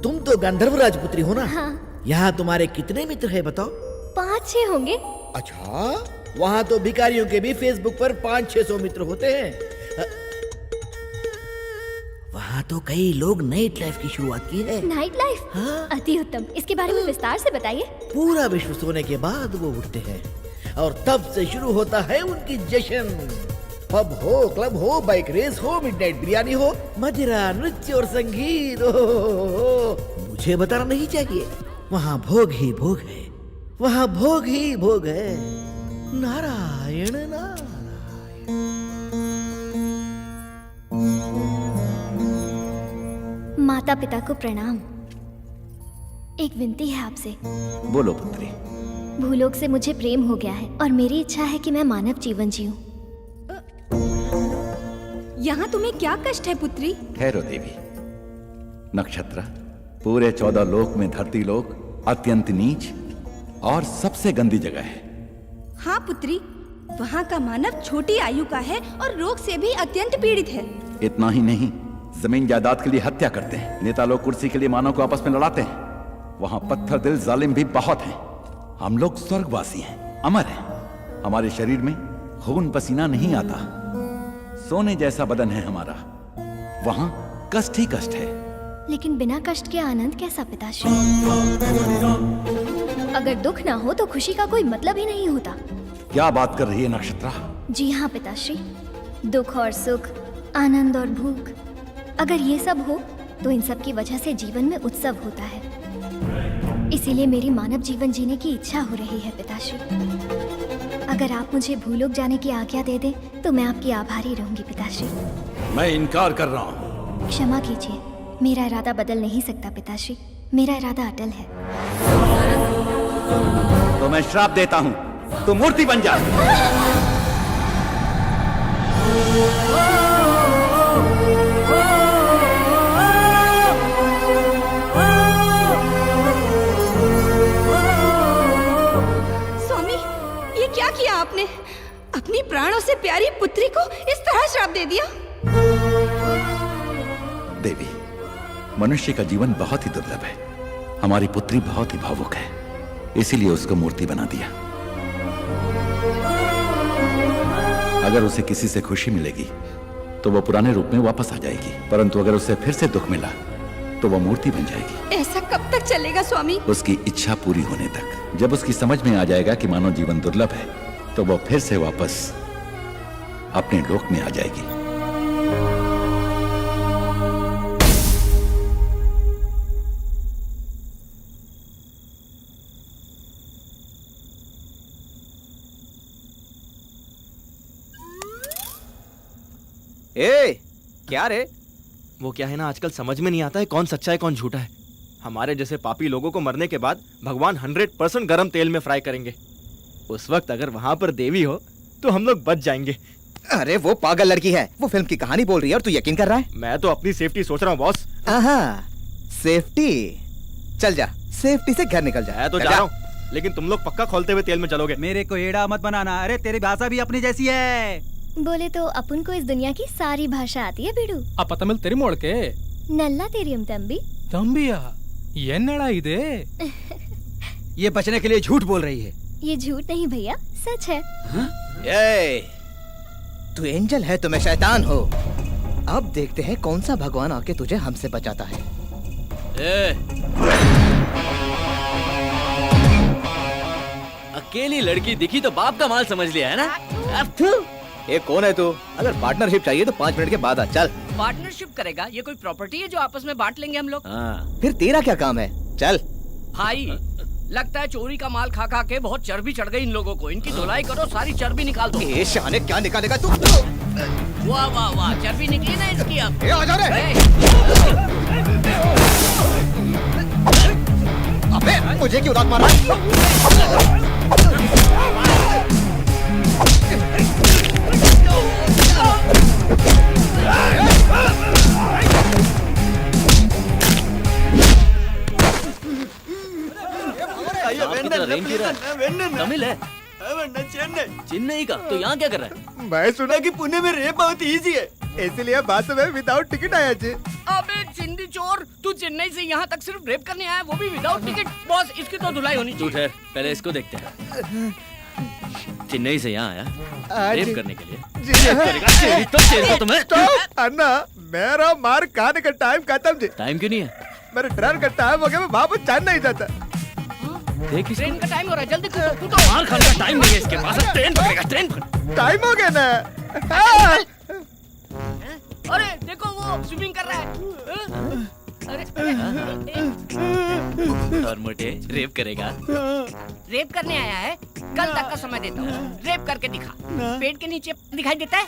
तुम तो गंधर्व राजपुत्री हो ना? हाँ। यहाँ तुम्हारे कितने मित्र हैं बताओ? 5-6 होंगे। अच्छा, वहाँ तो भिखारियों के भी फेसबुक पर 500-600 मित्र होते हैं। वहाँ तो कई लोग नाइट लाइफ की शुरुआत की है। Night life? हाँ। अति उत्तम, इसके बारे में विस्तार से बताइए। पूरा विश्व सोने के बाद वो उठते हैं और तब से शुरू होता है उनकी जश्न। पब हो, क्लब हो, बाइक रेस हो, मिडनाइट बिरयानी हो, मदिरा, नृत्य और संगीत हो। मुझे बताना नहीं चाहिए, वहाँ भोग ही भोग है, वहाँ भोग ही भोग है। नारायण नारायण। माता पिता को प्रणाम। एक विनती है आपसे। बोलो पुत्री। भूलोक से मुझे प्रेम हो गया है और मेरी इच्छा है कि मैं मानव जीवन जीऊं। यहाँ तुम्हें क्या कष्ट है पुत्री? ठहरो देवी। नक्षत्र, पूरे 14 लोक में धरती लोक अत्यंत नीच और सबसे गंदी जगह है। हाँ पुत्री, वहाँ का मानव छोटी आयु का है और रोग से भी अत्यंत पीड़ित है। इतना ही नहीं, जमीन जायदाद के लिए हत्या करते हैं, नेता लोग कुर्सी के लिए मानव को आपस में लड़ाते हैं। वहाँ पत्थर दिल जालिम भी बहुत हैं। हम लोग स्वर्गवासी हैं, अमर हैं। हमारे शरीर में खून पसीना नहीं आता, सोने जैसा बदन है हमारा। वहाँ कष्ट ही कष्ट है। लेकिन बिना कष्ट के आनंद कैसा पिताश्री? अगर दुख ना हो तो खुशी का कोई मतलब ही नहीं होता। क्या बात कर रही है नक्षत्रा? जी हाँ पिताश्री, दुख और सुख, आनंद और भूख, अगर ये सब हो तो इन सब की वजह से जीवन में उत्सव होता है। इसीलिए मेरी मानव जीवन जीने की इच्छा हो रही है पिताश्री। अगर आप मुझे भूलोक जाने की आज्ञा दे दें तो मैं आपकी आभारी रहूंगी पिताश्री। मैं इनकार कर रहा हूँ। क्षमा कीजिए, मेरा इरादा बदल नहीं सकता पिताश्री, मेरा इरादा अटल है। तो मैं श्राप देता हूँ, तू मूर्ति बन जा। स्वामी, ये क्या किया आपने? अपनी प्राणों से प्यारी पुत्री को इस तरह श्राप दे दिया? देवी, मनुष्य का जीवन बहुत ही दुर्लभ है। हमारी पुत्री बहुत ही भावुक है, इसीलिए उसको मूर्ति बना दिया। अगर उसे किसी से खुशी मिलेगी तो वो पुराने रूप में वापस आ जाएगी, परंतु अगर उसे फिर से दुख मिला तो वो मूर्ति बन जाएगी। ऐसा कब तक चलेगा स्वामी? उसकी इच्छा पूरी होने तक। जब उसकी समझ में आ जाएगा कि मानव जीवन दुर्लभ है तो वो फिर से वापस अपने लोक में आ जाएगी। ए, क्या रे? वो क्या है ना, आजकल समझ में नहीं आता है कौन सच्चा है कौन झूठा है। हमारे जैसे पापी लोगों को मरने के बाद भगवान 100% गरम तेल में फ्राई करेंगे। उस वक्त अगर वहां पर देवी हो तो हम लोग बच जाएंगे। अरे वो पागल लड़की है, वो फिल्म की कहानी बोल रही है और तू यकीन कर रहा है? मैं तो अपनी सेफ्टी सोच रहा हूँ बॉस। सेफ्टी? चल जा, सेफ्टी से घर निकल जा। मैं तो जा रहा हूँ, लेकिन तुम लोग पक्का खोलते हुए तेल में चलोगे। मेरे को एड़ा मत बनाना। अरे तेरी भाषा भी अपनी जैसी है। बोले तो अपन को इस दुनिया की सारी भाषा आती है बिडू। ಆ ಪತಮಿಲ್ ತೆರಿ ಮೊಳಕೆ नल्ला तेरियम तंबी ತಂಬಿಯ ಎನ್ನಡ ಇದೆ ये बचने के लिए झूठ बोल रही है। ये झूठ नहीं भैया, सच है। ए, तू एंजल है तो मैं शैतान हो। अब देखते हैं कौन सा भगवान आके तुझे हमसे बचाता है। अकेली लड़की दिखी तो बाप का माल समझ लिया है ना। ये कौन है तू? अगर पार्टनरशिप चाहिए तो 5 मिनट के बाद आ। चल। पार्टनरशिप करेगा? ये कोई प्रॉपर्टी है जो आपस में बांट लेंगे हम लोग? फिर तेरा क्या काम है? चल। भाई लगता है चोरी का माल खा खा के बहुत चर्बी चढ़ गई इन लोगों को। इनकी धुलाई करो, सारी चर्बी निकाल दो। ए शाने, क्या निकालेगा तू? वाह वाह वाह, चर्बी निकली ना इसकी अब। ए, आजा रे। अबे मुझे क्यों लात मारा? तमिल है? चेन्नई का? तो यहाँ क्या कर रहा है? मैं सुना कि पुणे में रेप बहुत इजी है, इसलिए बस में विदाउट टिकट आया जी। अबे चिंदी चोर, तू चेन्नई से यहाँ तक सिर्फ रेप करने आया, वो भी विदाउट टिकट? बॉस इसकी तो धुलाई होनी चाहिए। ठहर, पहले इसको देखते हैं। चेन्नई से यहाँ आया रेप करने के लिए? तो तुम्हें अन्ना, मेरा मार खाने का टाइम खत्म जी। टाइम क्यों नहीं है? मेरे ट्रेन का टाइम हो गया, मैं वापस चेन्नई नहीं जाता। देख ट्रेन का टाइम हो रहा है, जल्दी कूदो। तो मार खाने का टाइम नहीं है इसके पास। ट्रेन पकड़ेगा, ट्रेन पकड़। टाइम हो गया ना। अरे देखो वो स्विमिंग कर रहा है। अरे और मोटे रेप करेगा? रेप करने आया है? कल तक का समय देता हूँ, रेप करके दिखा। पेट के नीचे दिखाई देता है?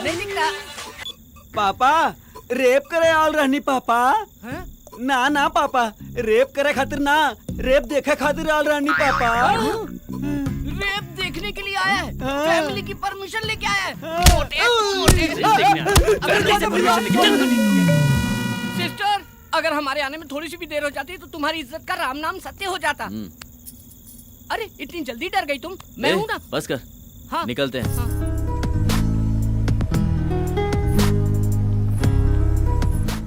नहीं दिखता। पापा रेप करे आल रहनी पापा। हाँ? ना ना पापा, रेप करे खातिर ना, रेप देखे खातिर आल रहनी पापा। रेप देखने के लिए आया है? फैमिली की परमिशन लेके आया है? सिस्टर, अगर हमारे आने में थोड़ी सी भी देर हो जाती तो तुम्हारी इज्जत का राम नाम सत्य हो जाता। अरे इतनी जल्दी डर गई तुम? मैं हूँ ना। बस कर। हाँ निकलते हैं। हाँ।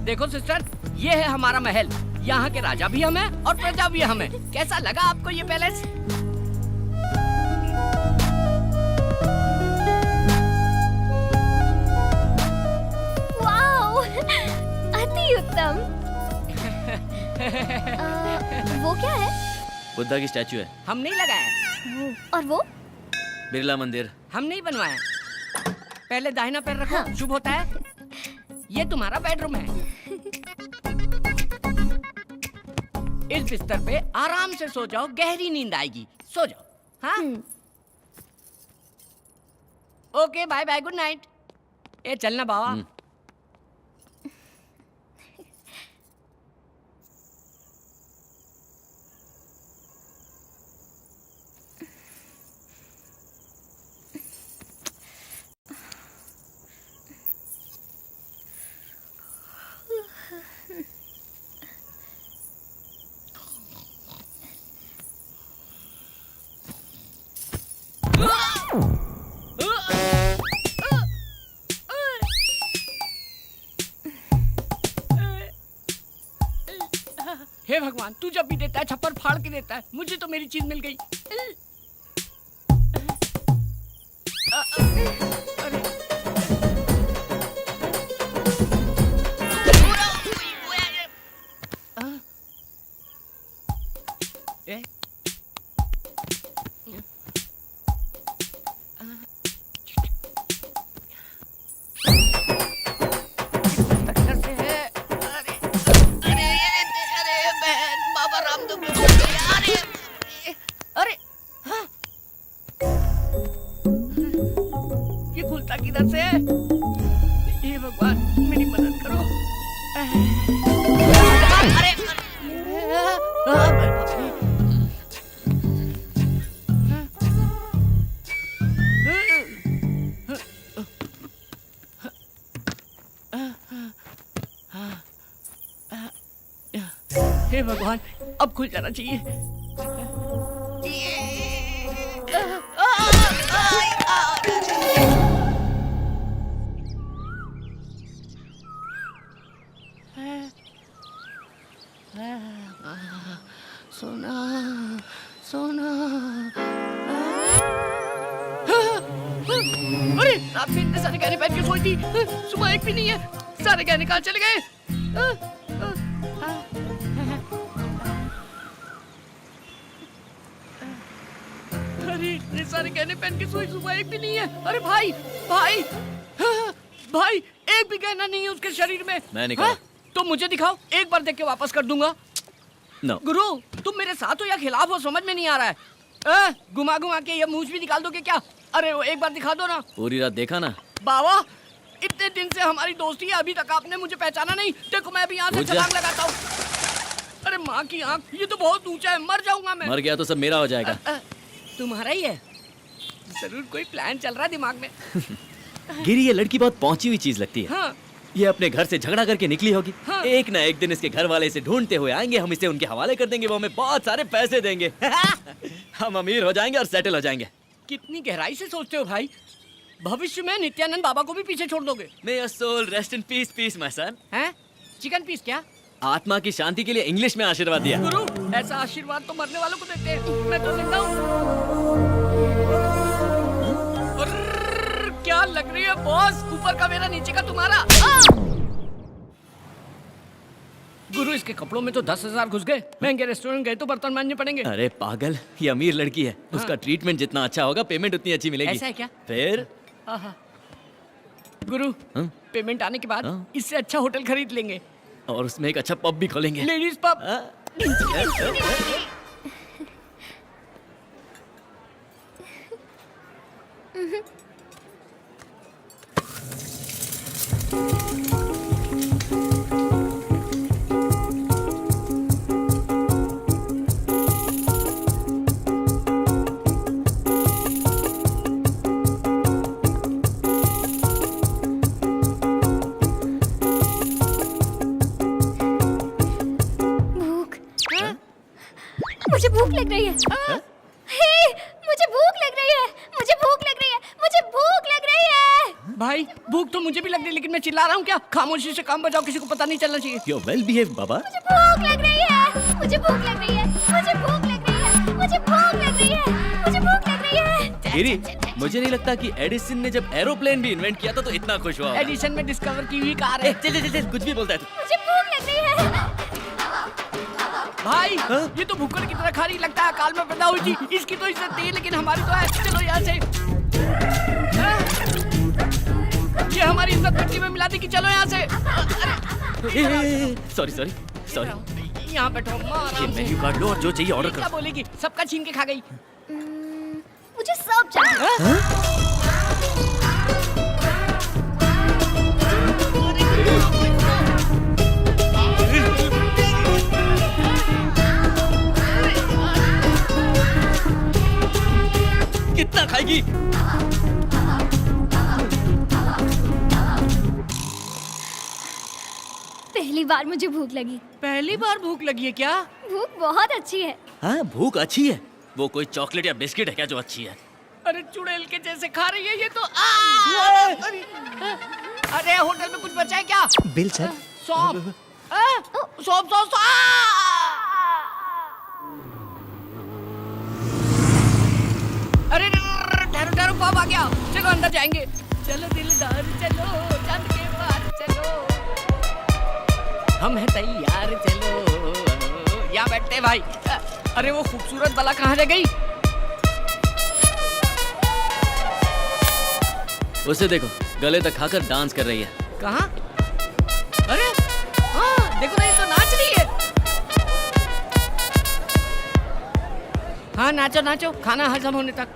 देखो सिस्टर, ये है हमारा महल। यहाँ के राजा भी हम हैं और प्रजा भी हम हैं। कैसा लगा आपको ये पैलेस? वाओ, अति उत्तम। वो क्या है? बुद्धा की स्टैचू है। हम नहीं लगाया। और वो? बिरला मंदिर। हम नहीं बनवाया। पहले दाहिना पैर रखो। हाँ। शुभ होता है। ये तुम्हारा बेडरूम है। इस बिस्तर पे आराम से सो जाओ, गहरी नींद आएगी। सो जाओ। हाँ? Okay, bye bye, good night. ए चलना बाबा। हे भगवान, तू जब भी देता है छप्पर फाड़ के देता है। मुझे तो मेरी चीज मिल गई। किधर से? हे भगवान, मेरी मदद करो। अरे हे भगवान, अब खुल जाना चाहिए। अरे रात में इतने सारे गहने पहन के सोई थी, सुबह एक भी नहीं है। सारे गहने कहाँ चले गए? अरे इतने सारे गहने पहन के सोई, सुबह एक भी नहीं है। अरे भाई भाई भाई, एक भी गहना नहीं है उसके शरीर में। मैं निकाला। तो मुझे दिखाओ, एक बार देख के वापस कर दूंगा। No. गुरु तुम मेरे साथ हो या खिलाफ हो, समझ में नहीं आ रहा है। घुमा घुमा के ये मूंछ भी निकाल दोगे क्या? अरे वो एक बार दिखा दो ना। पूरी रात देखा ना। बाबा इतने दिन से हमारी दोस्ती है, अभी तक आपने मुझे पहचाना नहीं। देखो मैं अभी यहाँ से छलांग लगाता हूँ। अरे माँ की आँख, ये तो बहुत ऊंचा है, मर जाऊंगा मैं। मर गया तो सब मेरा हो जाएगा। तुम्हारा ही है? जरूर कोई प्लान चल रहा है दिमाग में। गिरी, ये लड़की बहुत पहुंची हुई चीज लगती है। हाँ। ये अपने घर से झगड़ा करके निकली होगी। हाँ। एक ना एक दिन इसके घर वाले इसे ढूंढते हुए आएंगे, हम इसे उनके हवाले कर देंगे, वो हमें बहुत सारे पैसे देंगे। हम अमीर हो जाएंगे और सेटल हो जाएंगे। कितनी गहराई से सोचते हो भाई। भविष्य में नित्यानंद बाबा को भी पीछे छोड़ दोगे। May your soul rest in peace, peace, my son। हैं? चिकन पीस क्या? आत्मा की शांति के लिए इंग्लिश में आशीर्वाद दिया। गुरु ऐसा आशीर्वाद तो मरने वालों को देते हैं, मैं तो जिंदा हूँ। क्या लग रही है बॉस, ऊपर का मेरा नीचे का तुम्हारा। गुरु इसके कपड़ों में तो 10,000 घुस गए। महंगे रेस्टोरेंट गए तो बर्तन मांजने पड़ेंगे। अरे पागल, ये अमीर लड़की है। उसका ट्रीटमेंट जितना अच्छा होगा, पेमेंट उतनी अच्छी मिलेगी। ऐसा है क्या? फिर गुरु पेमेंट आने के बाद इससे अच्छा होटल खरीद लेंगे और उसमें एक अच्छा पब भी खोलेंगे। Ladies pub. मुझे भूख लग रही है। हे, मुझे भूख लग रही है, मुझे भूख लग रही है, मुझे भूख लग रही है। भाई भूख तो मुझे भी लग रही है, लेकिन मैं चिल्ला रहा हूँ क्या? खामोशी से काम बजाओ, किसी को पता नहीं चलना चाहिए। You're well behaved, बाबा। मुझे भूख लग रही है, मुझे भूख लग रही है, मुझे भूख लग रही है, मुझे भूख लग रही है, मुझे भूख लग रही है। गिरी, मुझे नहीं लगता कि एडिसन ने जब एरोप्लेन भी इन्वेंट किया था तो इतना खुश हुआ। एडिशन में डिस्कवर की हुई कार है। चल कुछ भी बोलता है तू। मुझे भूख लग रही है। भाई ये तो भूखड़ की तरह खा रही, लगता है अकाल में पैदा हुई थी। इसकी तो इज्जत थी, लेकिन हमारी तो है। चलो यहाँ से। ये हमारी इज्जत मिट्टी में मिला दी कि चलो यहाँ से। Sorry sorry sorry. यहाँ बैठो, ये मेन्यू कार्ड लो और जो चाहिए ऑर्डर क्या करो। बोलेगी? सबका छीन के खा गई। मुझे सब चाहिए। कितना खाएगी? पहली बार मुझे भूख लगी। पहली बार भूख लगी है क्या? भूख बहुत अच्छी है। हाँ भूख अच्छी है। वो कोई चॉकलेट या बिस्किट है क्या जो अच्छी है? अरे चुड़ैल के जैसे खा रही है ये तो। अरे होटल में कुछ बचा है क्या? Bill sir. सौंफ। सौंफ सौंफ। अरे ठहरो ठहरो, पाप आ गया। चलो अंदर जाएंगे। चलो दिलदार चलो, चांद के पार चलो, हम हैं तैयार चलो। यहाँ बैठते भाई। अरे वो खूबसूरत बाला कहाँ रह गई? उसे देखो, गले तक खाकर डांस कर रही है। कहाँ? अरे हाँ देखो ना, ये तो नाच रही है। हाँ नाचो नाचो, खाना हजम होने तक।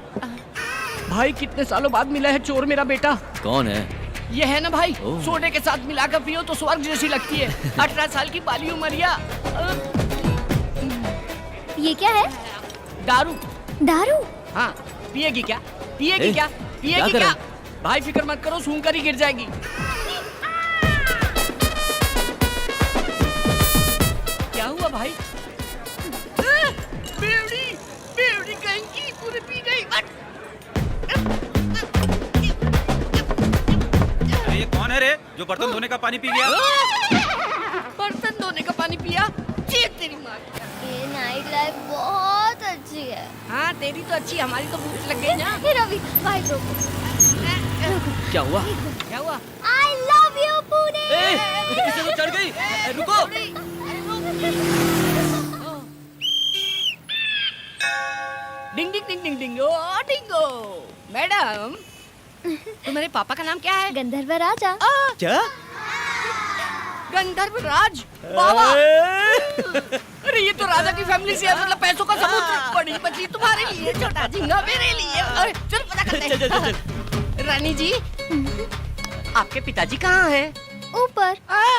भाई कितने सालों बाद मिला है चोर मेरा बेटा। कौन है? ये है ना भाई, सोडे के साथ मिलाकर पियो तो स्वर्ग जैसी लगती है। 18 साल की बाली उमरिया। ये क्या है? दारू। दारू? हाँ पिएगी क्या? पिएगी क्या? पिएगी क्या? भाई फिक्र मत करो, सूंघ कर ही गिर जाएगी। क्या हुआ भाई? बेवड़ी बेवड़ी कहीं की पूरी पी गई। ये कौन है रे जो बर्तन धोने का पानी पी गया? बर्तन धोने का पानी पिया? चीख तेरी माँ। नाइट लाइफ बहुत अच्छी है। हाँ तेरी तो अच्छी, हमारी तो भूख लग गई ना। हे रवि, भाई रोको। क्या हुआ? क्या हुआ? I love you Pune. इसे तो चढ़ गई। रुको। डिंग डिंग डिंग डिंग डिंग ओ डिंगो। मैडम तुम्हारे पापा का नाम क्या है? गंधर्व राजा। क्या? गंधर्व राज बाबा। अरे ये तो राजा की फैमिली से है, मतलब पैसों का समुद्र। बड़ी बची तुम्हारे लिए, छोटा झींगा मेरे लिए। अरे चल पता करते हैं। रानी जी आपके पिताजी कहाँ हैं? ऊपर।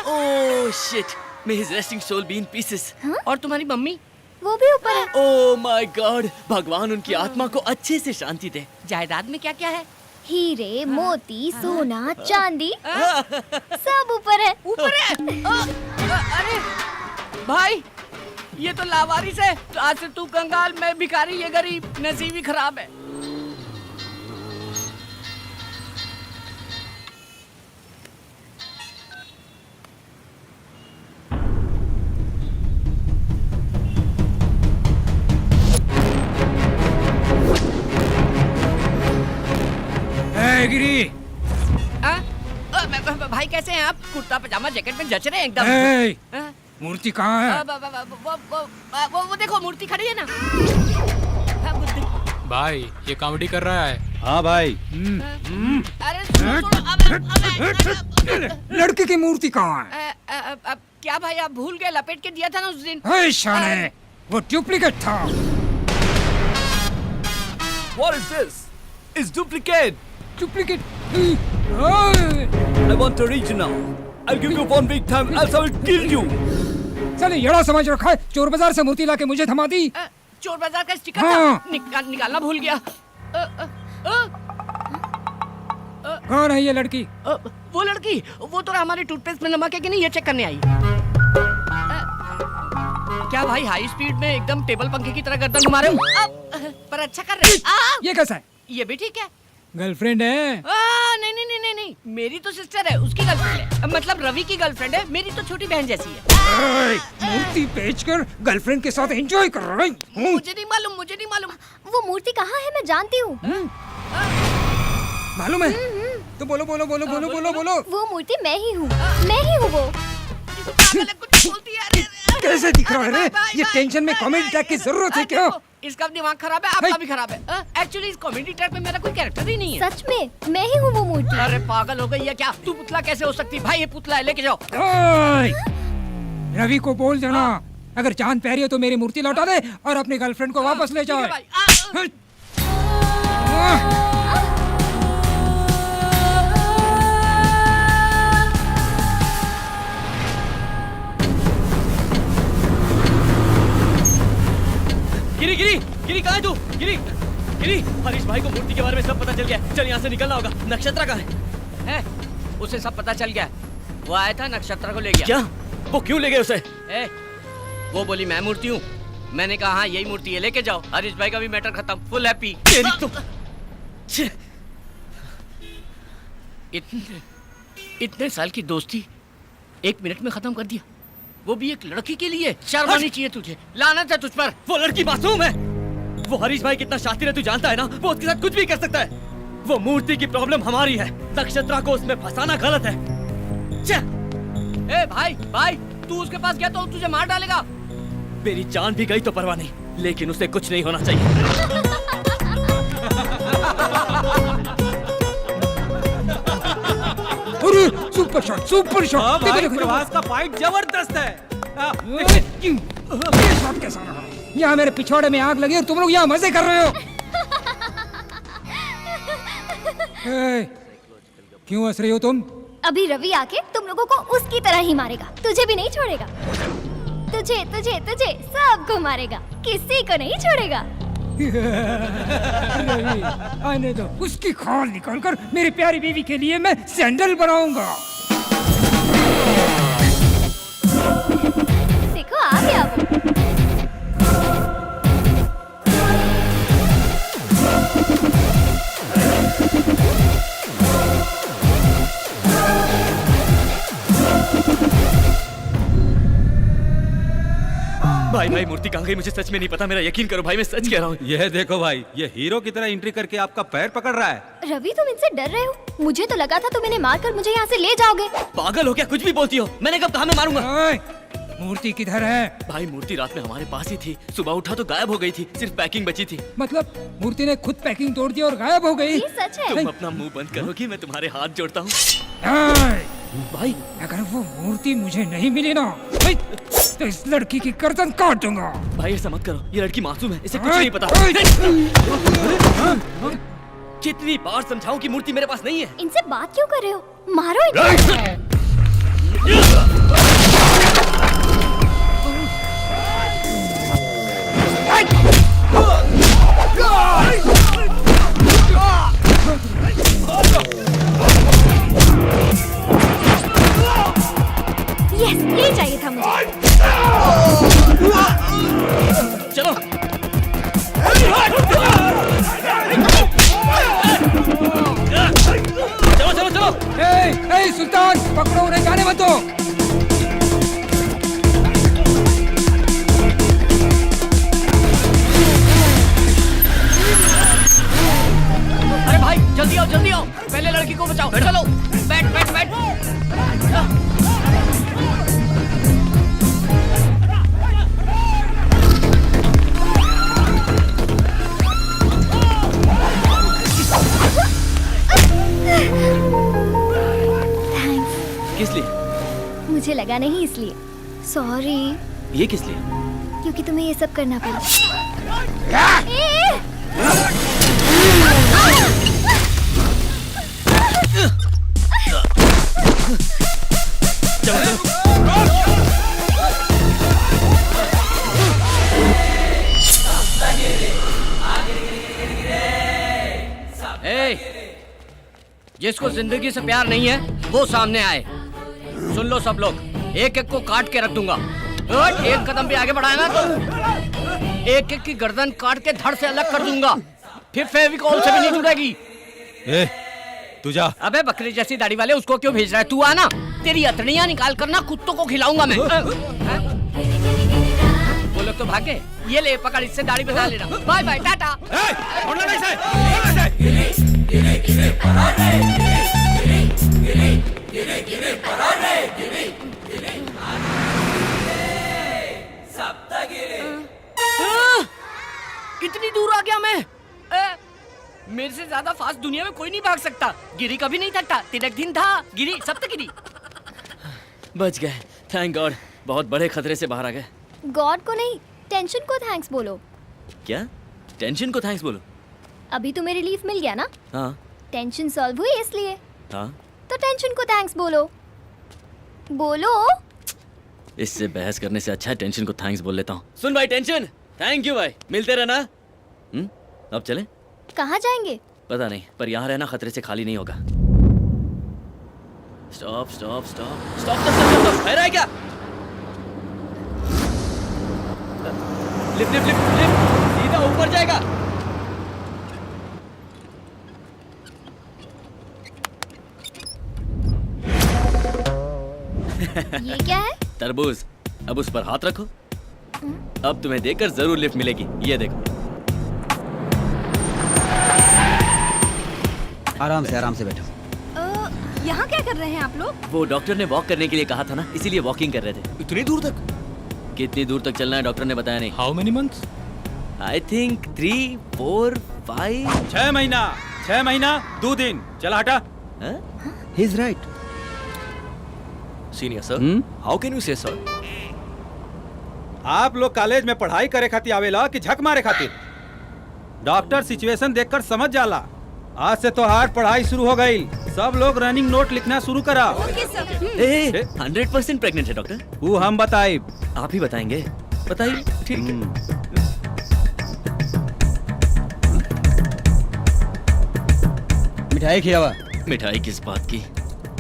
Oh shit, may his resting soul be in pieces. और तुम्हारी मम्मी? वो भी ऊपर है। ओह माय गॉड, भगवान उनकी आत्मा को अच्छे से शांति दे। जायदाद में क्या क्या है? हीरे, मोती, सोना, चांदी सब ऊपर है। ऊपर है? अरे भाई ये तो लावारिस है। तो आज से तू कंगाल, मैं भिखारी, ये गरीब, नसीब ही खराब है। गिरी। भाई कैसे हैं आप? कुर्ता पजामा जैकेट में जच रहे हैं एकदम। हाँ? मूर्ति कहाँ है? वो देखो मूर्ति खड़ी है ना। भाई ये कॉमेडी कर रहा है। हाँ भाई। अरे सुनो, लड़की की मूर्ति कहाँ है? क्या भाई आप भूल गए? लपेट के दिया था ना उस दिन। शाने, वो डुप्लीकेट था। What is this? It's duplicate. Duplicate. I want original. I'll give you one big time, else I will kill you. साले येड़ा समझ रखा है, चोर बाजार से मूर्ति लाके मुझे थमा दी। चोर बाजार का स्टिकर हाँ। था, निकालना भूल गया। कौन है ये लड़की? वो लड़की, वो तो हमारे टूथपेस्ट में नमक है कि नहीं ये चेक करने आई। क्या भाई हाई स्पीड में एकदम टेबल पंखे की तरह गर्दन घुमा रहे हो? पर अच्छा कर रहे हो। ये कैसा है? ये भी ठीक है। गर्लफ्रेंड है? नहीं नहीं नहीं नहीं नहीं, मेरी तो सिस्टर है, उसकी गर्लफ्रेंड है। मतलब रवि की गर्लफ्रेंड है, मेरी तो छोटी बहन जैसी है। मूर्ति बेचकर गर्लफ्रेंड के साथ एंजॉय कर रही हूँ। मुझे नहीं मालूम, मुझे नहीं मालूम। वो मूर्ति कहाँ है मैं जानती हूँ। मालूम है? तो बोलो बोलो बोलो बोलो बोलो बोलो। वो मूर्ति मैं ही हूँ, मैं ही हूँ वो। कुछ बोलती है। कैसे दिख रहा है रे? ये टेंशन में कॉमेडी ट्रैक की जरूरत है क्या? इसका दिमाग खराब है, आपका भी खराब है। एक्चुअली इस कॉमेडी ट्रैक में मेरा कोई कैरेक्टर ही नहीं है। सच में मैं ही हूँ वो मूर्ति। अरे पागल हो गई है क्या? तू पुतला कैसे हो सकती? भाई ये पुतला है, लेके जाओ। रवि को बोल देना, अगर जान प्यारी हो तो मेरी मूर्ति लौटा दे और अपनी गर्लफ्रेंड को वापस ले जाए। गिरी गिरी गिरी, कहाँ है तू? गिरी गिरी, हरीश भाई को मूर्ति के बारे में सब पता चल गया है। चल यहाँ से निकलना होगा। नक्षत्रा कहाँ है? उसे सब पता चल गया। वो आया था, नक्षत्रा को ले गया। क्या? वो क्यों ले गए उसे? वो बोली मैं मूर्ति हूँ। मैंने कहा हाँ यही मूर्ति है, लेके जाओ। हरीश भाई का भी मैटर खत्म, फुल हैप्पी। तेरी तो इतने साल की दोस्ती 1 मिनट में खत्म कर दिया, वो भी एक लड़की के लिए। शर्म आनी चाहिए तुझे, लानत है तुझ पर। वो लड़की मासूम है। वो हरीश भाई कितना शातिर है तू जानता है ना? वो उसके साथ कुछ भी कर सकता है। वो मूर्ति की प्रॉब्लम हमारी है, नक्षत्रा को उसमें फंसाना गलत है। भाई भाई तू उसके पास गया तो तुझे मार डालेगा। मेरी जान भी गई तो परवाह नहीं, लेकिन उसे कुछ नहीं होना चाहिए। अरे सुपर शॉट, सुपर शॉट। भाई प्रभास का फाइट जबरदस्त है। ये शॉट कैसा रहा? यहाँ मेरे पिछवाड़े में आग लगी और तुम लोग यहाँ मजे कर रहे हो। क्यों हंस रही हो तुम? अभी रवि आके तुम लोगों को उसकी तरह ही मारेगा, तुझे भी नहीं छोड़ेगा। तुझे तुझे तुझे सबको मारेगा, किसी को नहीं छोड़ेगा। रवि आने दो, उसकी खाल निकालकर मेरी प्यारी बीवी के लिए मैं सैंडल बनाऊंगा। देखो आ गया वो। भाई भाई मूर्ति कहाँ गई मुझे सच में नहीं पता, मेरा यकीन करो भाई, मैं सच कह रहा हूँ। यह देखो भाई, ये हीरो की तरह एंट्री करके आपका पैर पकड़ रहा है। रवि तुम इनसे डर रहे हो? मुझे तो लगा था तुम इन्हें मारकर मुझे यहाँ से ले जाओगे। पागल हो क्या, कुछ भी बोलती हो? मैंने कब कहा मैं मारूंगा? ओए, मूर्ति किधर है? भाई मूर्ति रात में हमारे पास ही थी, सुबह उठा तो गायब हो गई थी, सिर्फ पैकिंग बची थी। मतलब मूर्ति ने खुद पैकिंग तोड़ दी और गायब हो गई? ये सच है। तुम अपना मुंह बंद करोगी, मैं तुम्हारे हाथ जोड़ता हूँ। ओए, भाई अगर वो मूर्ति मुझे नहीं मिली ना तो इस लड़की की गर्दन काट दूंगा। भाई ऐसा मत करो, ये लड़की मासूम है, इसे कुछ ओए, नहीं पता। ओए। कितनी बार समझाऊं कि मूर्ति मेरे पास नहीं है। इनसे बात क्यों कर रहे हो? मारो इन्हें। यस, ये चाहिए था मुझे। चलो चलो चलो चलो। ए सुल्तान, पकड़ो उन्हें, जाने मत दो। अरे भाई जल्दी आओ जल्दी आओ, पहले लड़की को बचाओ। चलो बैठ बैठ बैठ। किस लिए? मुझे लगा नहीं इसलिए। सॉरी। ये किस लिए? क्योंकि तुम्हें ये सब करना पड़ा। जिसको जिंदगी से प्यार नहीं है वो सामने आए। सुन लो सब लोग, एक एक को काट के रख दूंगा। एक कदम भी आगे बढ़ाया ना तो एक एक की गर्दन काट के धड़ से अलग कर दूंगा, फिर फेविकॉल से भी नहीं जुड़ेगी। तू जा। अबे बकरी जैसी दाढ़ी वाले, उसको क्यों भेज रहा है? तू आना, तेरी अतड़ियां निकाल कर ना कुत्तों को खिलाऊंगा मैं। वो लोग तो भागे। ये ले पकड़, इससे दाढ़ी बता लेना। बाय बाय, टाटा। इतनी दूर आ गया मैं। मेरे से ज्यादा फास्ट दुनिया में कोई नहीं भाग सकता। गिरी कभी नहीं थकता, तिलक दिन था, गिरी सप्तगिरी। बच गए, थैंक गॉड। बहुत बड़े खतरे से बाहर आ गए। गॉड को नहीं, टेंशन को थैंक्स बोलो। क्या? टेंशन को थैंक्स बोलो? अभी तुम्हें रिलीफ मिल गया ना? हाँ टेंशन सॉल्व हुई इसलिए। हाँ। तो टेंशन को थैंक्स बोलो। बोलो। इससे बहस करने से अच्छा है टेंशन को थैंक्स बोल लेता हूँ। सुन भाई टेंशन, थैंक यू भाई, मिलते रहना। अब चले? कहाँ जाएंगे? पता नहीं, पर यहाँ रहना खतरे से खाली नहीं होगा। Stop stop stop stop stop, है क्या? लिफ्ट लिफ्ट लिफ्ट लिफ्ट, सीधा ऊपर जाएगा। ये क्या है? तरबूज। अब उस पर हाथ रखो। अब तुम्हें देकर जरूर लिफ्ट मिलेगी। ये देखो। आराम से बैठो। यहाँ क्या कर रहे हैं आप लोग? वो डॉक्टर ने वॉक करने के लिए कहा था ना, इसीलिए वॉकिंग कर रहे थे। इतनी दूर तक? कितनी दूर तक चलना है डॉक्टर ने बताया नहीं। How many months? I think 3, 4, 5। 6 महीना 2 दिन। चल हटा। He is right. Senior sir, how can you से सर? आप लोग कॉलेज में पढ़ाई करे खातिर आवेला कि झक मारे खातिर? डॉक्टर सिचुएशन देखकर समझ जाला। आज से तो हार्ड पढ़ाई शुरू हो गई। सब लोग रनिंग नोट लिखना शुरू करा। 100% प्रेग्नेंट है डॉक्टर। वो हम बताए। आप ही बताएंगे? बताइए। ठीक है। मिठाई खियावा। मिठाई किस बात की?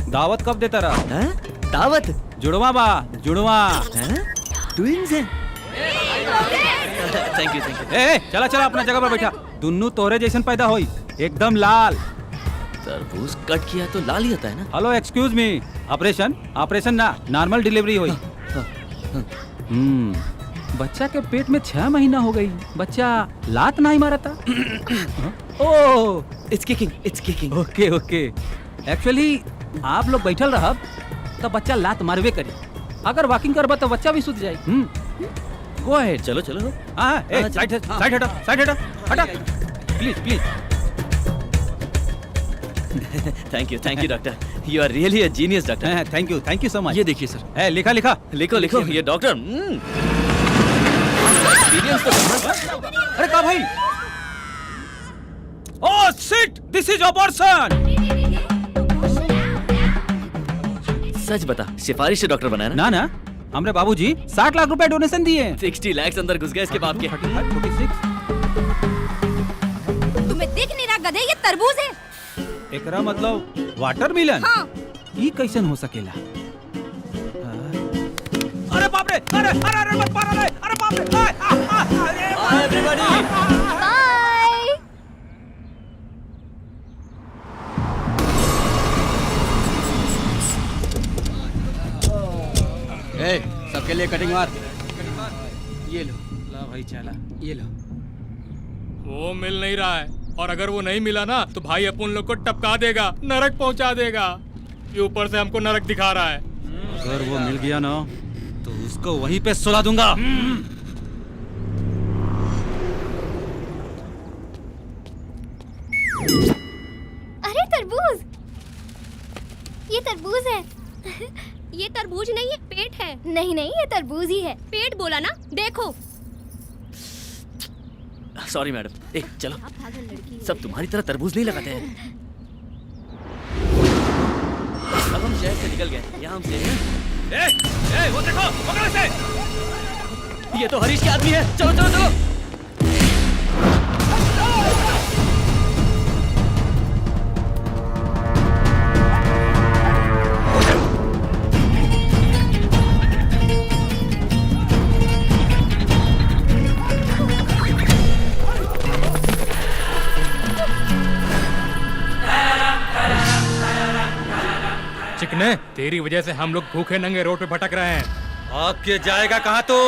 दावत कब देता रहा? दावत? जुड़वा बा, जुड़वा। ट्विंस हैं। Thank you. चला अपना जगह पर बैठा। दुन्नू तोरे जैसन पैदा होई, एकदम लाल। तरबूज कट किया तो लाल ही होता है ना? हेलो एक्सक्यूज मी, ऑपरेशन ना, नॉर्मल डिलीवरी हुई। बच्चा के पेट में 6 महीना हो गई, बच्चा लात नहीं मारा था। Oh it's kicking. Okay okay. Actually आप लोग बैठल रहब तो बच्चा लात मारवे करी, अगर वॉकिंग करबा तो बच्चा भी सुत जाए। Go ahead. चलो चलो। हाँ साइड हटा please please. Thank you doctor, you are really a genius doctor. Thank you so much. ये देखिए सर। लिखा लिखो ये डॉक्टर। एक्सपीरियंस तो अरे का भाई? Oh shit, this is abortion. सच बता, सिफारिश से डॉक्टर बनाया ना? ना हमरे बाबूजी 60 लाख रुपए डोनेशन दिए। 60 लाख अंदर घुस गए इसके बाप के। 46। तुम्हें दिख नहीं रहा गधे, ये तरबूज है। एकरा मतलब वाटरमेलन। हाँ। ई कैसन हो सकेला? अरे बाप रे, अरे मत मारो रे, अरे बाप रे। Hi everybody. बाय। सबके लिए कटिंग मार। ये लो। ला भाई चला, ये लो। वो मिल नहीं रहा है, और अगर वो नहीं मिला ना तो भाई अपन लोग को टपका देगा, नरक पहुंचा देगा। ये ऊपर से हमको नरक दिखा रहा है। अगर वो मिल गया ना तो उसको वहीं पे सुला दूंगा। अरे तरबूज, ये तरबूज है। ये तरबूज नहीं है, पेट है। नहीं ये तरबूज ही है। पेट बोला ना, देखो। Sorry madam. चलो, सब तुम्हारी तरह तरबूज नहीं लगाते हैं। अब हम शहर से निकल गए, यहाँ हम से। वो देखो, पकड़ो इसे। ये तो हरीश के आदमी है। चलो। चिकने, तेरी वजह से हम लोग भूखे नंगे रोड पे भटक रहे हैं। आपके जाएगा कहाँ तू?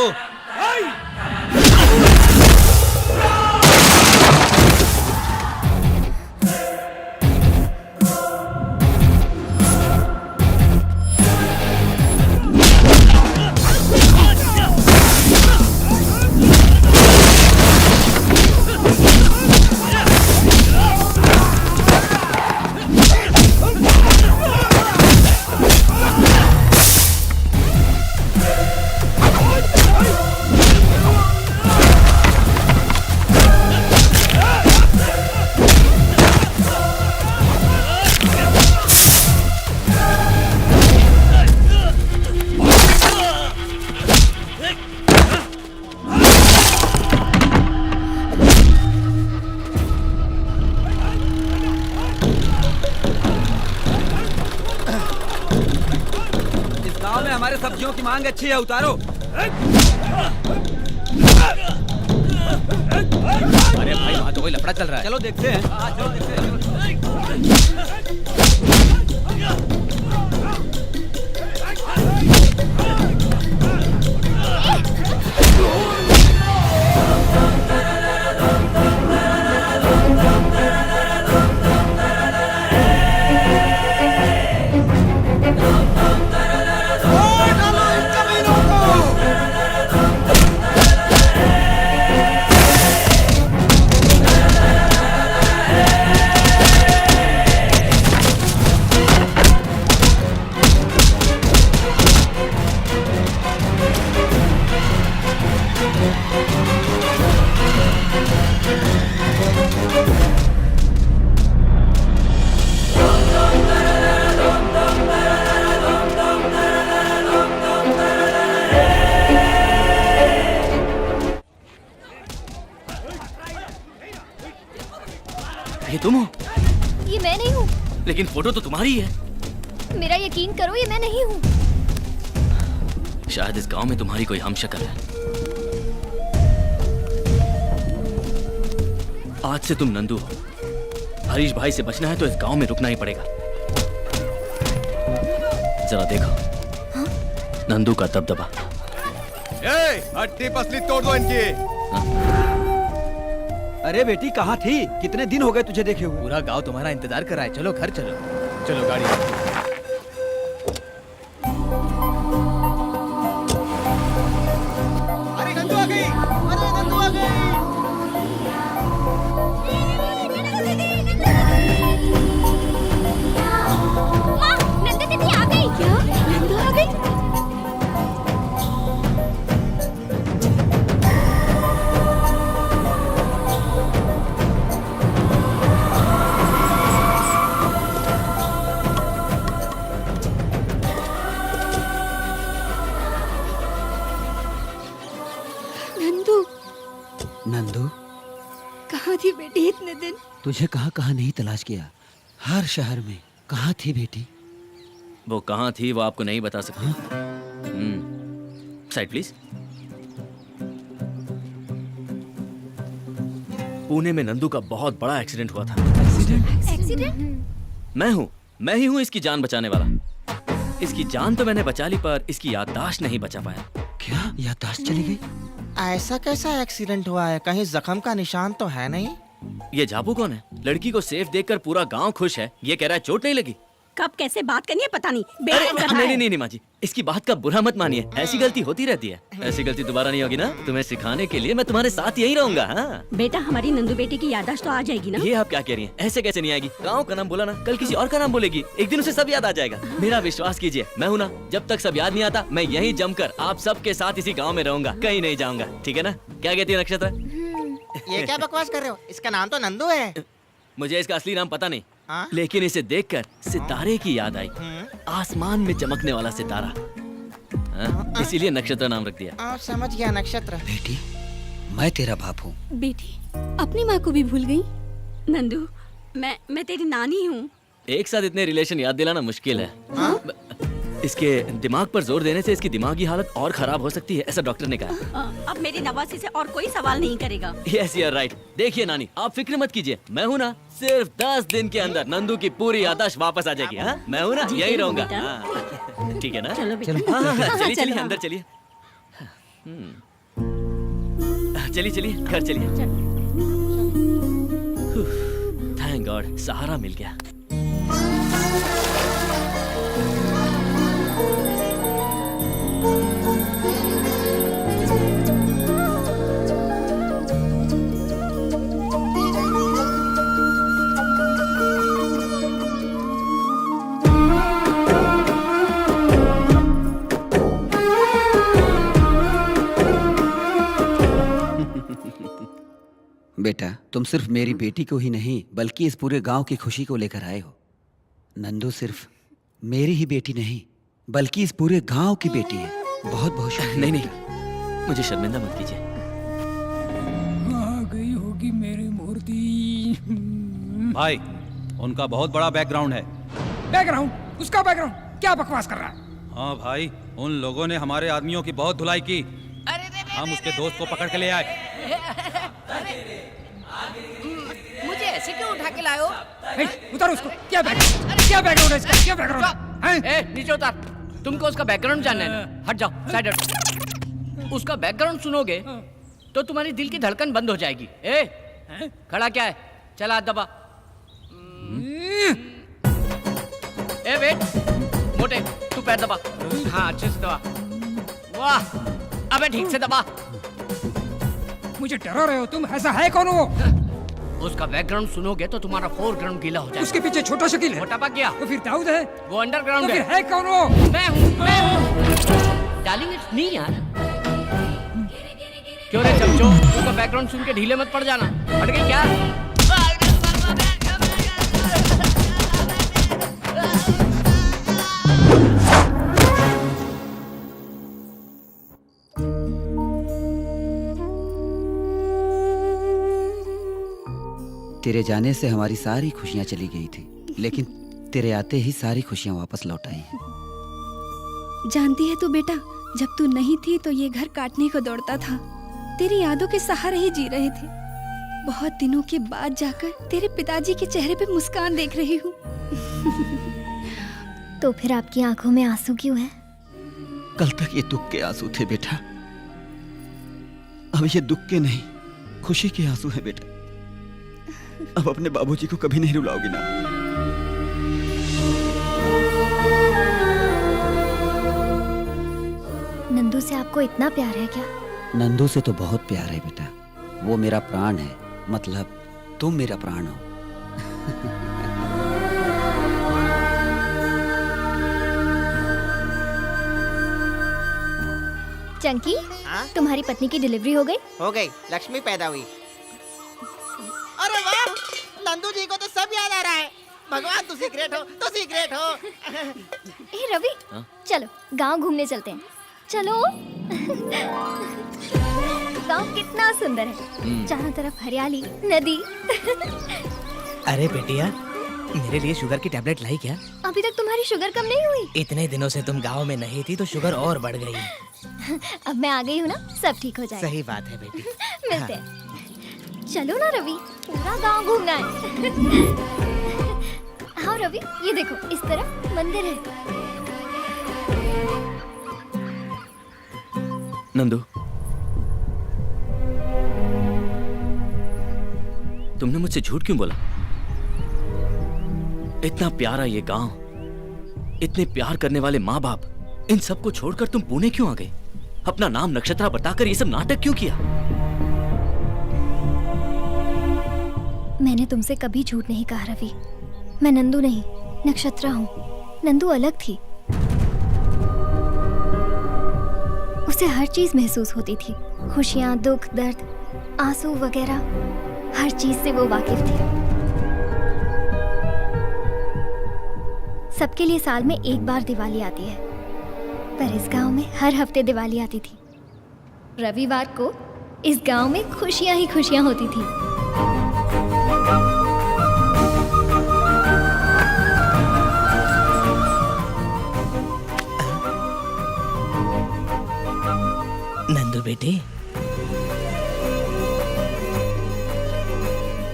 हमारे सब्जियों की मांग अच्छी है, उतारो। अरे भाई वहाँ तो कोई लफड़ा चल रहा है। चलो देखते हैं। चलो देखते हैं। ये तुम हो? ये मैं नहीं हूँ। लेकिन फोटो तो तुम्हारी है। मेरा यकीन करो, ये मैं नहीं हूँ। शायद इस गांव में तुम्हारी कोई हमशक्ल है। आज से तुम नंदू हो। हरीश भाई से बचना है तो इस गांव में रुकना ही पड़ेगा। जरा देखो। हाँ? नंदू का दबदबा। हड्डी पसली तोड़ दो इनकी। अरे बेटी कहाँ थी? कितने दिन हो गए तुझे देखे हुए? पूरा गांव तुम्हारा इंतजार कर रहा है। चलो घर चलो। चलो गाड़ी। अरे नंदू आ गई, अरे नंदू आ गई। माँ, नंदा दीदी आ गई। क्या? नंदा आ गई? नंदू, नंदू, कहाँ थी बेटी इतने दिन? तुझे कहाँ कहाँ नहीं तलाश किया, हर शहर में। कहाँ थी बेटी? वो कहाँ थी वो आपको नहीं बता सकती। Side please. पुणे में नंदू का बहुत बड़ा एक्सीडेंट हुआ था। एक्सीडेंट? मैं ही हूँ इसकी जान बचाने वाला। इसकी जान तो मैंने बचा ली पर इसकी याददाश्त नहीं बचा पाया। क्या याददाश्त चली गई? ऐसा कैसा एक्सीडेंट हुआ है? कहीं जख्म का निशान तो है नहीं? ये जाबू कौन है? लड़की को सेफ देखकर पूरा गांव खुश है। ये कह रहा है चोट नहीं लगी। कब कैसे बात करनी है पता नहीं। नहीं माँ जी, इसकी बात का बुरा मत मानिए। ऐसी गलती होती रहती है। ऐसी गलती दोबारा नहीं होगी ना? तुम्हें सिखाने के लिए मैं तुम्हारे साथ यही रहूंगा। हाँ बेटा, हमारी नंदू बेटी की याददाश्त तो आ जाएगी ना? ये आप क्या कह रही हैं? ऐसे कैसे नहीं आएगी? गाँव का नाम बोला ना, कल किसी और का नाम बोलेगी, एक दिन उसे सब याद आ जाएगा। मेरा विश्वास कीजिए, मैं हूँ ना, जब तक सब याद नहीं आता मैं यहीं जमकर आप सबके साथ इसी गाँव में रहूंगा, कहीं नहीं जाऊंगा। ठीक है ना? क्या कहती है नक्षत्र? ये क्या बकवास कर रहे हो? इसका नाम तो नंदू है। मुझे इसका असली नाम पता नहीं, हाँ? लेकिन इसे देखकर सितारे की याद आई। आसमान में चमकने वाला सितारा, हाँ? इसीलिए नक्षत्र नाम रख दिया। समझ गया, नक्षत्र। बेटी, मैं तेरा बाप हूँ। बेटी अपनी माँ को भी भूल गई? नंदू, मैं तेरी नानी हूँ। एक साथ इतने रिलेशन याद दिलाना मुश्किल है। इसके दिमाग पर जोर देने से इसकी दिमागी हालत और खराब हो सकती है, ऐसा डॉक्टर ने कहा। अब मेरी नवासी से और कोई सवाल नहीं करेगा। Yes you are right. देखिए नानी, आप फिक्र मत कीजिए, मैं हूँ ना, सिर्फ 10 दिन के अंदर नंदू की पूरी याददाश्त वापस आ जाएगी। हाँ मैं हूँ ना, यही रहूंगा। हाँ, ठीक है ना? चलो बेटा। चलिए चलिए अंदर चलिए। चलिए चलिए घर चलिए। थैंक गॉड, सहारा मिल गया। बेटा, तुम सिर्फ मेरी बेटी को ही नहीं बल्कि इस पूरे गांव की खुशी को लेकर आए हो। नंदू सिर्फ मेरी ही बेटी नहीं बल्कि इस पूरे गांव की बेटी है। बहुत बहुत शुक्रिया। नहीं, मुझे शर्मिंदा मत कीजिए। आ गई होगी मेरी मूर्ति। भाई, उनका बहुत बड़ा बैकग्राउंड है। बैकग्राउंड? उसका बैकग्राउंड? क्या बकवास कर रहा है? हाँ भाई, उन लोगों ने हमारे आदमियों की बहुत धुलाई की। हम उसके दोस्त को पकड़ के ले आए। मुझे ऐसे क्यों उठा के लाए हो? उतार उसको। क्या बैकग्राउंड है इसका? क्या बैकग्राउंड है? नीचे उतार। तुमको उसका बैकग्राउंड जानना है ना? हट जाओ, साइड हट। उसका बैकग्राउंड सुनोगे तो तुम्हारी दिल की धड़कन बंद हो जाएगी। खड़ा क्या है? चला हाथ दबा। वेट, मोटे तू पैर दबा। हाँ अच्छे से दबा। वाह, अबे ठीक से दबा। मुझे डरा रहे हो तुम? ऐसा है कौन वो? उसका बैकग्राउंड सुनोगे तो तुम्हारा फोरग्राउंड गीला हो जाएगा। उसके पीछे छोटा शकील है। मोटापा क्या? तो फिर दाऊद है। वो अंडरग्राउंड तो है। फिर है कौन वो? मैं हूँ। डार्लिंग इट्स मी यार। क्यों रे चमचो, उसका बैकग्राउंड सुन के ढीले मत पड़ जाना। हट गई क्या? तेरे जाने से हमारी सारी खुशियां चली गई थी, लेकिन तेरे आते ही सारी खुशियां वापस लौट आई हैं। जानती है तू बेटा, जब तू नहीं थी तो ये घर काटने को दौड़ता था। तेरी यादों के सहारे ही जी रहे थे। बहुत दिनों के बाद जाकर तेरे पिताजी के चेहरे पे मुस्कान देख रही हूँ। तो फिर आपकी आंखों में आंसू क्यों है? कल तक ये दुख के आंसू थे बेटा, अब ये दुख के नहीं, खुशी के आंसू है बेटा। अब अपने बाबूजी को कभी नहीं रुलाओगी ना? नंदू से आपको इतना प्यार है क्या? नंदू से तो बहुत प्यार है बेटा। वो मेरा प्राण है, मतलब तुम मेरा प्राण हो। चंकी, तुम्हारी पत्नी की डिलीवरी हो गई? हो गई, लक्ष्मी पैदा हुई। अरे वाह, नंदू जी को तो सब याद आ रहा है। भगवान तुसी ग्रेट हो, तुसी ग्रेट हो। ए रवि, चलो गांव घूमने चलते हैं। चलो। गांव कितना सुंदर है, चारों तरफ हरियाली, नदी। अरे बेटिया, मेरे लिए शुगर की टैबलेट लाई क्या? अभी तक तुम्हारी शुगर कम नहीं हुई? इतने दिनों से तुम गांव में नहीं थी तो शुगर और बढ़ गई। अब मैं आ गई हूँ ना, सब ठीक हो जाएगा। सही बात है बेटी। मिलते हैं। चलो ना रवि, पूरा गांव घूमना है। हाँ रवि, ये देखो, इस तरफ मंदिर है। नंदू, तुमने मुझसे झूठ क्यों बोला? इतना प्यारा ये गांव, इतने प्यार करने वाले माँ बाप, इन सबको छोड़कर तुम पुणे क्यों आ गए? अपना नाम नक्षत्रा बताकर ये सब नाटक क्यों किया? मैंने तुमसे कभी झूठ नहीं कहा रवि। मैं नंदू नहीं, नक्षत्रा हूँ। नंदू अलग थी, उसे हर चीज महसूस होती थी, खुशियाँ, दुख, दर्द, आंसू वगैरह, हर चीज से वो वाकिफ थी। सबके लिए साल में एक बार दिवाली आती है, पर इस गांव में हर हफ्ते दिवाली आती थी। रविवार को इस गांव में खुशियां ही खुशियां होती थी। नंदू बेटी।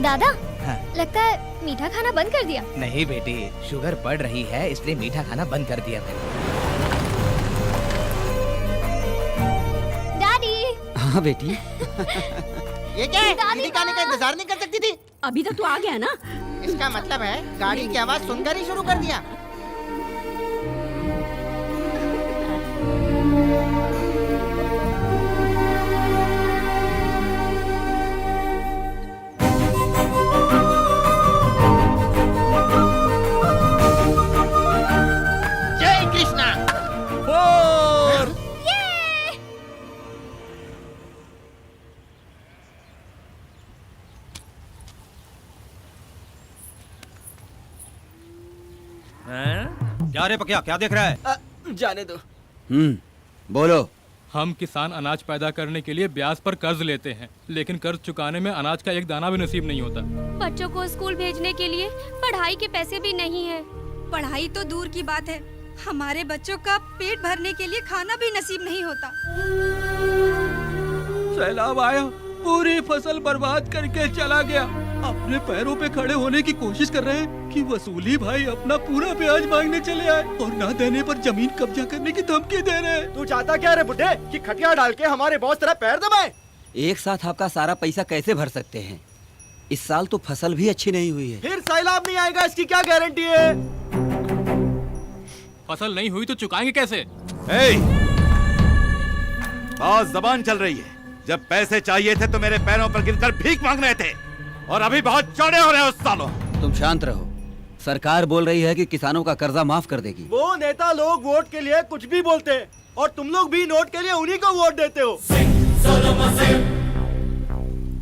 दादा, हाँ। लगता है मीठा खाना बंद कर दिया। नहीं बेटी, शुगर बढ़ रही है इसलिए मीठा खाना बंद कर दिया मैंने। डैडी। हाँ बेटी। ये क्या है? दीदी का आने का इंतजार नहीं कर सकती थी? अभी तो तू आ गया ना। इसका मतलब है गाड़ी की आवाज सुनकर ही शुरू कर दिया। जय कृष्णा। क्या रे पकिया, क्या देख रहा है? जाने दो। बोलो। हम किसान अनाज पैदा करने के लिए ब्याज पर कर्ज लेते हैं, लेकिन कर्ज चुकाने में अनाज का एक दाना भी नसीब नहीं होता। बच्चों को स्कूल भेजने के लिए पढ़ाई के पैसे भी नहीं है। पढ़ाई तो दूर की बात है, हमारे बच्चों का पेट भरने के लिए खाना भी नसीब नहीं होता। सैलाब आया, पूरी फसल बर्बाद करके चला गया। अपने पैरों पे खड़े होने की कोशिश कर रहे हैं कि वसूली भाई अपना पूरा ब्याज मांगने चले आए और ना देने पर जमीन कब्जा करने की धमकी दे रहे हैं। तू चाहता क्या रे बुड्ढे, कि खटिया डाल के हमारे बॉस तेरा पैर दबाए? एक साथ आपका सारा पैसा कैसे भर सकते हैं? इस साल तो फसल भी अच्छी नहीं हुई है। फिर सैलाब नहीं आएगा, इसकी क्या गारंटी है? फसल नहीं हुई तो चुकाएंगे कैसे? बहुत जबान चल रही है। जब पैसे चाहिए थे तो मेरे पैरों पर गिरकर भीख मांग रहे थे और अभी बहुत चौड़े हो रहे हो सालों। तुम शांत रहो। सरकार बोल रही है कि किसानों का कर्जा माफ कर देगी। वो नेता लोग वोट के लिए कुछ भी बोलते हैं और तुम लोग भी नोट के लिए उन्हीं को वोट देते हो।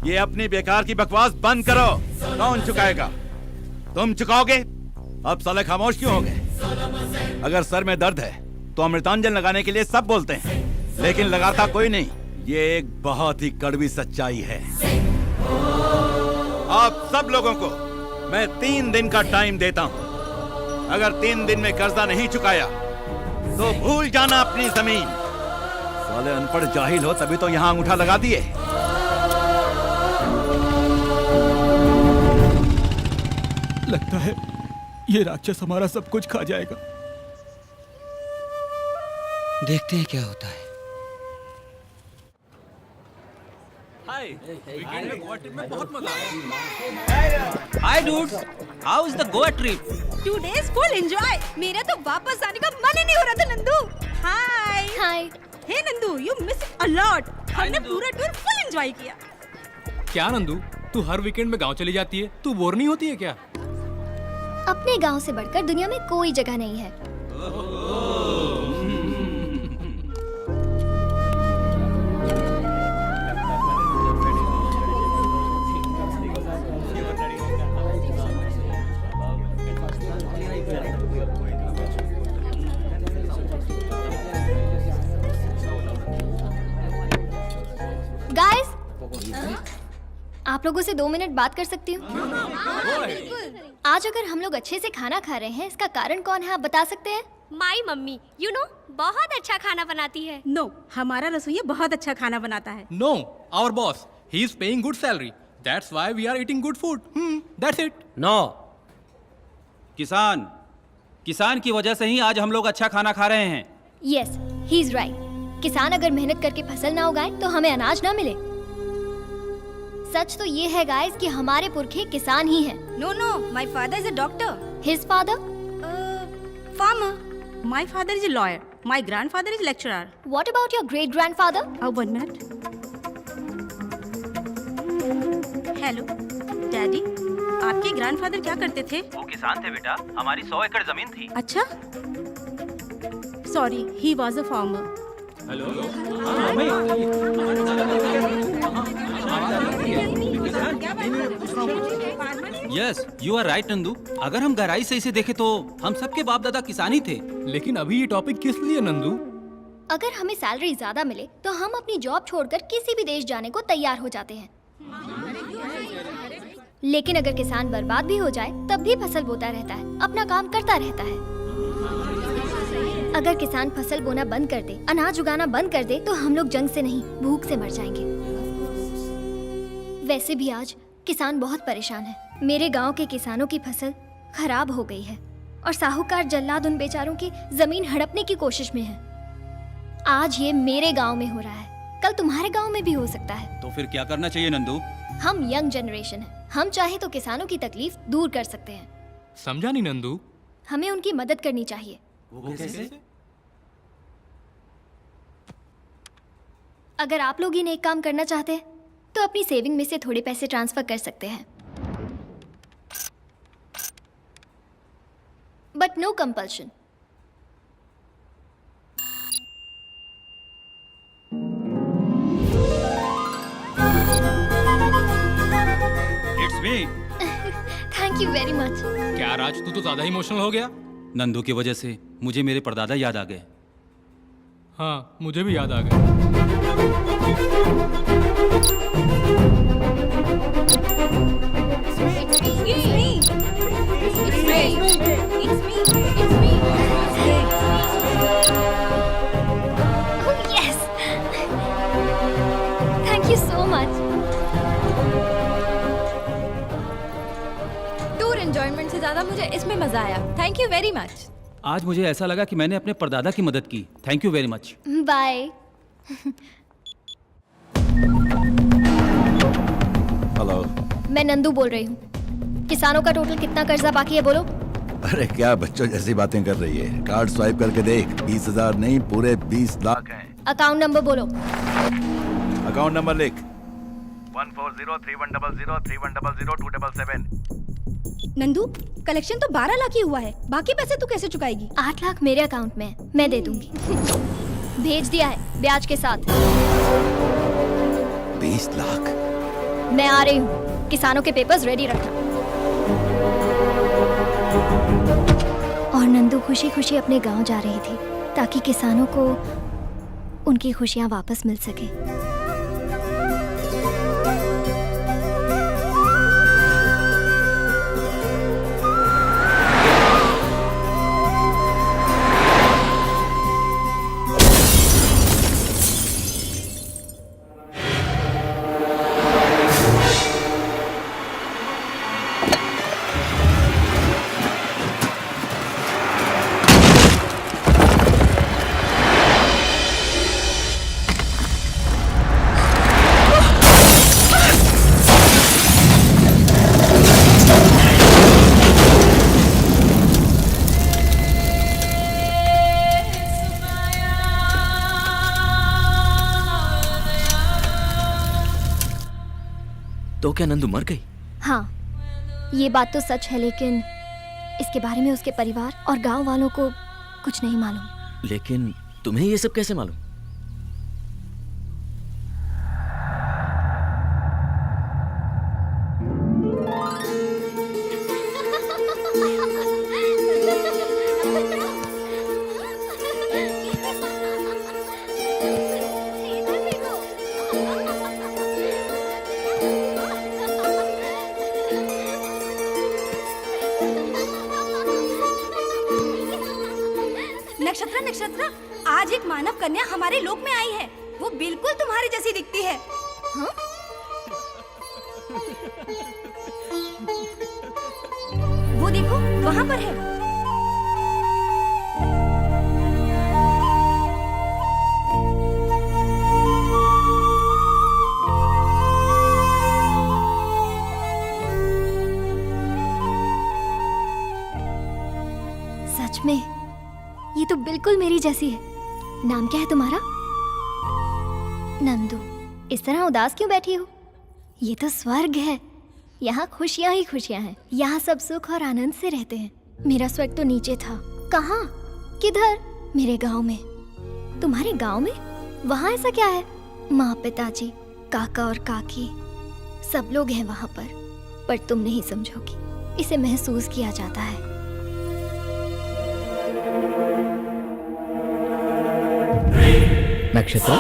ये अपनी बेकार की बकवास बंद करो। कौन चुकाएगा? तुम चुकाओगे? अब साले खामोश क्यों हो गए? अगर सर में दर्द है तो अमृतांजन लगाने के लिए सब बोलते हैं, लेकिन लगाता कोई नहीं। ये एक बहुत ही कड़वी सच्चाई है। आप सब लोगों को मैं 3 दिन का टाइम देता हूं। अगर 3 दिन में कर्जा नहीं चुकाया तो भूल जाना अपनी जमीन। साले अनपढ़ जाहिल हो तभी तो यहां अंगूठा लगा दिए। लगता है ये राक्षस हमारा सब कुछ खा जाएगा। देखते हैं क्या होता है। Hi dude, how is the Goa trip? 2 days full enjoy. मेरा तो वापस आने का मन ही नहीं हो रहा था Nandu. Hi hi. Hey Nandu, you miss a lot. हमने पूरा टूर फुल एंजॉय किया। क्या नंदू, तू हर वीकेंड में गांव चली जाती है, तू बोर नहीं होती है क्या? अपने गांव से बढ़कर दुनिया में कोई जगह नहीं है। गाइस, आप लोगों से 2 मिनट बात कर सकती हूँ? आज अगर हम लोग अच्छे से खाना खा रहे हैं, इसका कारण कौन है, आप बता सकते हैं? माई मम्मी, यू नो, बहुत अच्छा खाना बनाती है। नो, हमारा रसोइया बहुत अच्छा खाना बनाता है। No, our boss. He is paying good salary. That's why we are eating good food. That's it. No, किसान की वजह से ही आज हम लोग अच्छा खाना खा रहे हैं। Yes, he is right. किसान अगर मेहनत करके फसल ना उगाए तो हमें अनाज ना मिले। सच तो ये है गाइस कि हमारे पुरखे किसान ही हैं। No no, my father is a doctor. His father? Farmer. My father is a lawyer. My grandfather is lecturer. What about your great grandfather? 1 minute. Hello daddy, आपके ग्रैंडफादर क्या करते थे? वो किसान थे बेटा, हमारी 100 एकड़ जमीन थी। अच्छा, sorry, he was a farmer. Yes, you are right Nandu. अगर हम गहराई से इसे देखें तो हम सबके बाप दादा किसान ही थे। लेकिन अभी ये टॉपिक किस लिए नंदू? अगर हमें सैलरी ज्यादा मिले तो हम अपनी जॉब छोड़कर किसी भी देश जाने को तैयार हो जाते हैं। लेकिन अगर किसान बर्बाद भी हो जाए तब भी फसल बोता रहता है, अपना काम करता रहता है। अगर किसान फसल बोना बंद कर दे, अनाज उगाना बंद कर दे, तो हम लोग जंग से नहीं, भूख से मर जाएंगे। वैसे भी आज किसान बहुत परेशान है। मेरे गांव के किसानों की फसल खराब हो गई है और साहूकार जल्लाद उन बेचारों की जमीन हड़पने की कोशिश में है। आज ये मेरे गांव में हो रहा है, कल तुम्हारे गांव में भी हो सकता है। तो फिर क्या करना चाहिए नंदू? हम यंग जनरेशन है, हम चाहे तो किसानों की तकलीफ दूर कर सकते हैं। समझा नहीं नंदू। हमें उनकी मदद करनी चाहिए। वो कैसे? अगर आप लोग ही नेक काम करना चाहते हैं तो अपनी सेविंग में से थोड़े पैसे ट्रांसफर कर सकते हैं, but no compulsion. It's me. Thank you very much. क्या राज, तू तो ज्यादा इमोशनल हो गया। नंदू की वजह से मुझे मेरे परदादा याद आ गए। हाँ, मुझे भी याद आ गया। Thank you so much. Tour enjoyment से ज्यादा मुझे इसमें मजा आया। Thank you very much. आज मुझे ऐसा लगा कि मैंने अपने परदादा की मदद की। Thank you very much. Bye. Hello, मैं नंदू बोल रही हूँ। किसानों का टोटल कितना कर्जा बाकी है बोलो? अरे क्या बच्चों जैसी बातें कर रही है। कार्ड स्वाइप करके देख, 20,000 नहीं पूरे 20 लाख हैं। अकाउंट नंबर बोलो। अकाउंट नंबर लिख, 140310031002777। नंदू, कलेक्शन तो 12 लाख ही हुआ है, बाकी पैसे तू कैसे चुकाएगी? 8 लाख मेरे अकाउंट में है, मैं दे दूंगी। भेज दिया है ब्याज के साथ। 20 लाख। मैं आ रही हूँ, किसानों के पेपर्स रेडी रखना। और नंदू खुशी खुशी अपने गांव जा रही थी ताकि किसानों को उनकी खुशियां वापस मिल सके। तो क्या नंदू मर गई? हाँ, ये बात तो सच है, लेकिन इसके बारे में उसके परिवार और गांव वालों को कुछ नहीं मालूम। लेकिन तुम्हें ये सब कैसे मालूम? नक्षत्र नक्षत्र, आज एक मानव कन्या हमारे लोक में आई है। वो बिल्कुल तुम्हारी जैसी दिखती है। हाँ? वो देखो, वहाँ पर है। सच में ये तो बिल्कुल मेरी जैसी है। नाम क्या है तुम्हारा? नंदू। इस तरह उदास क्यों बैठी हो? ये तो स्वर्ग है। यहाँ खुशियाँ ही खुशियाँ हैं। यहाँ सब सुख और आनंद से रहते हैं। मेरा स्वर्ग तो नीचे था। कहाँ? किधर? मेरे गांव में। तुम्हारे गांव में? वहाँ ऐसा क्या है? माँ, पिताजी, काका और काकी सब लोग हैं वहाँ पर तुम नहीं समझोगी। इसे महसूस किया जाता है। नक्षत्र,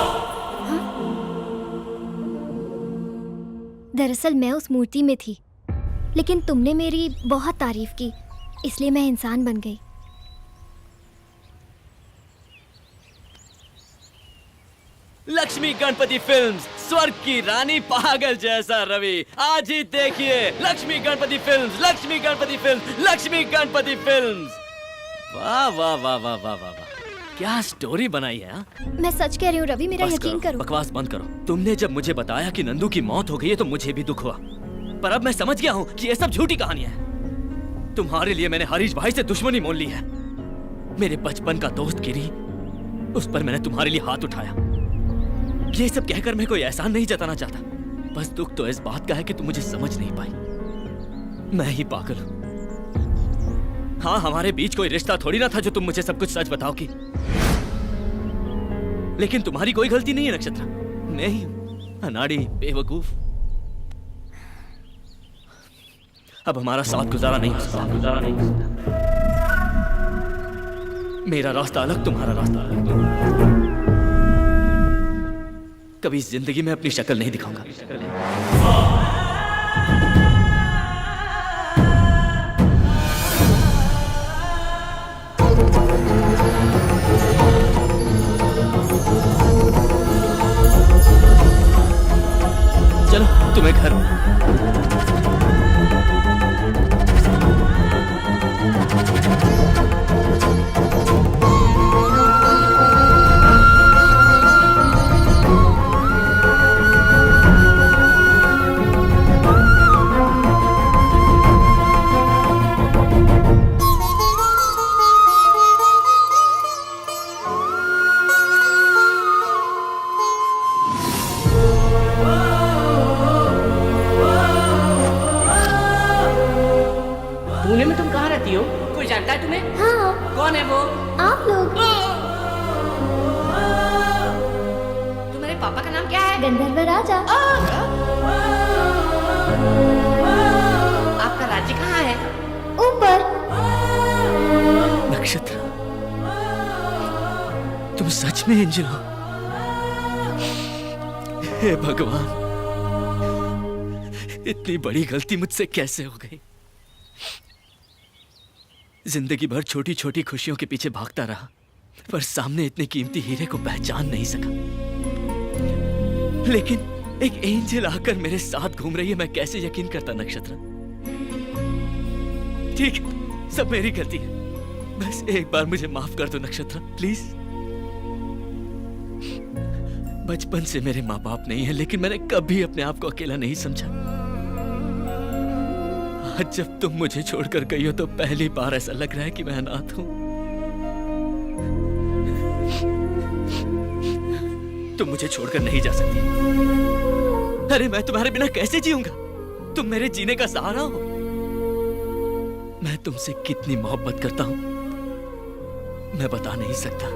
दरअसल मैं उस मूर्ति में थी, लेकिन तुमने मेरी बहुत तारीफ की, इसलिए मैं इंसान बन गई। लक्ष्मी गणपति फिल्म्स, स्वर्ग की रानी पागल जैसा रवि। आज ही देखिए Lakshmi Ganpati films, Lakshmi Ganpati films, Lakshmi Ganpati films. वाह वाह वाह वाह वाह वाह वाह, क्या स्टोरी बनाई है। मैं सच कह रही हूँ रवि, मेरा यकीन करो। बकवास बंद करो। तुमने जब मुझे बताया कि नंदू की मौत हो गई है तो मुझे भी दुख हुआ, पर अब मैं समझ गया हूँ कि ये सब झूठी कहानियां हैं। तुम्हारे लिए मैंने हरीश भाई से दुश्मनी मोल ली है। मेरे बचपन का दोस्त गिरी, उस पर मैंने तुम्हारे लिए हाथ उठाया। ये सब कहकर मैं कोई एहसान नहीं जताना चाहता, बस दुख तो इस बात का है कि तुम मुझे समझ नहीं पाई। मैं ही पागल हूं। हाँ, हमारे बीच कोई रिश्ता थोड़ी ना था जो तुम मुझे सब कुछ सच बताओगी। लेकिन तुम्हारी कोई गलती नहीं है नक्षत्र। मैं ही हूं अनाड़ी, बेवकूफ। अब हमारा साथ गुजारा नहीं हो सकता। मेरा रास्ता अलग, तुम्हारा रास्ता अलग। कभी जिंदगी में अपनी शक्ल नहीं दिखाऊंगा। चलो तुम्हें घर। पुणे में तुम कहाँ रहती हो? कोई जानता है तुम्हें? हाँ। कौन है वो? आप लोग। तुम्हारे पापा का नाम क्या है? गंधर्व राजा। आपका राज्य कहाँ है? ऊपर। नक्षत्र, तुम सच में एंजल हो? हे भगवान, इतनी बड़ी गलती मुझसे कैसे हो गई? जिंदगी भर छोटी छोटी खुशियों के पीछे भागता रहा, पर सामने इतने कीमती हीरे को पहचान नहीं सका। लेकिन एक एंजल आकर मेरे साथ घूम रही है, मैं कैसे यकीन करता नक्षत्र? ठीक है, सब मेरी गलती है। बस एक बार मुझे माफ कर दो नक्षत्र, प्लीज। बचपन से मेरे माँ बाप नहीं है, लेकिन मैंने कभी अपने आप को अकेला नहीं समझा। आज जब तुम मुझे छोड़कर गई हो तो पहली बार ऐसा लग रहा है कि मैं अनाथ हूं। तुम मुझे छोड़कर नहीं जा सकती। अरे मैं तुम्हारे बिना कैसे जीऊंगा? तुम मेरे जीने का सहारा हो। मैं तुमसे कितनी मोहब्बत करता हूं मैं बता नहीं सकता।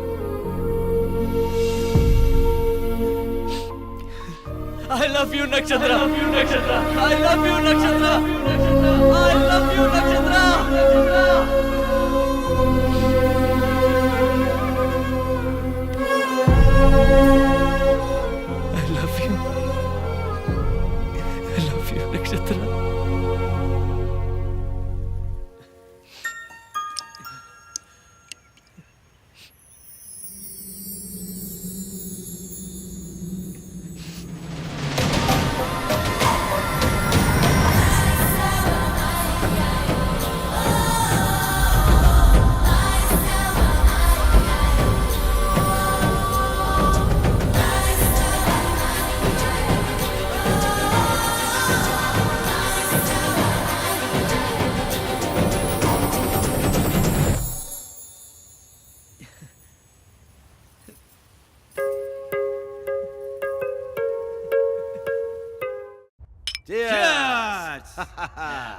I love you Nakshatra. I love you Nakshatra. I love you Nakshatra. I love you Nakshatra. Nakshatra.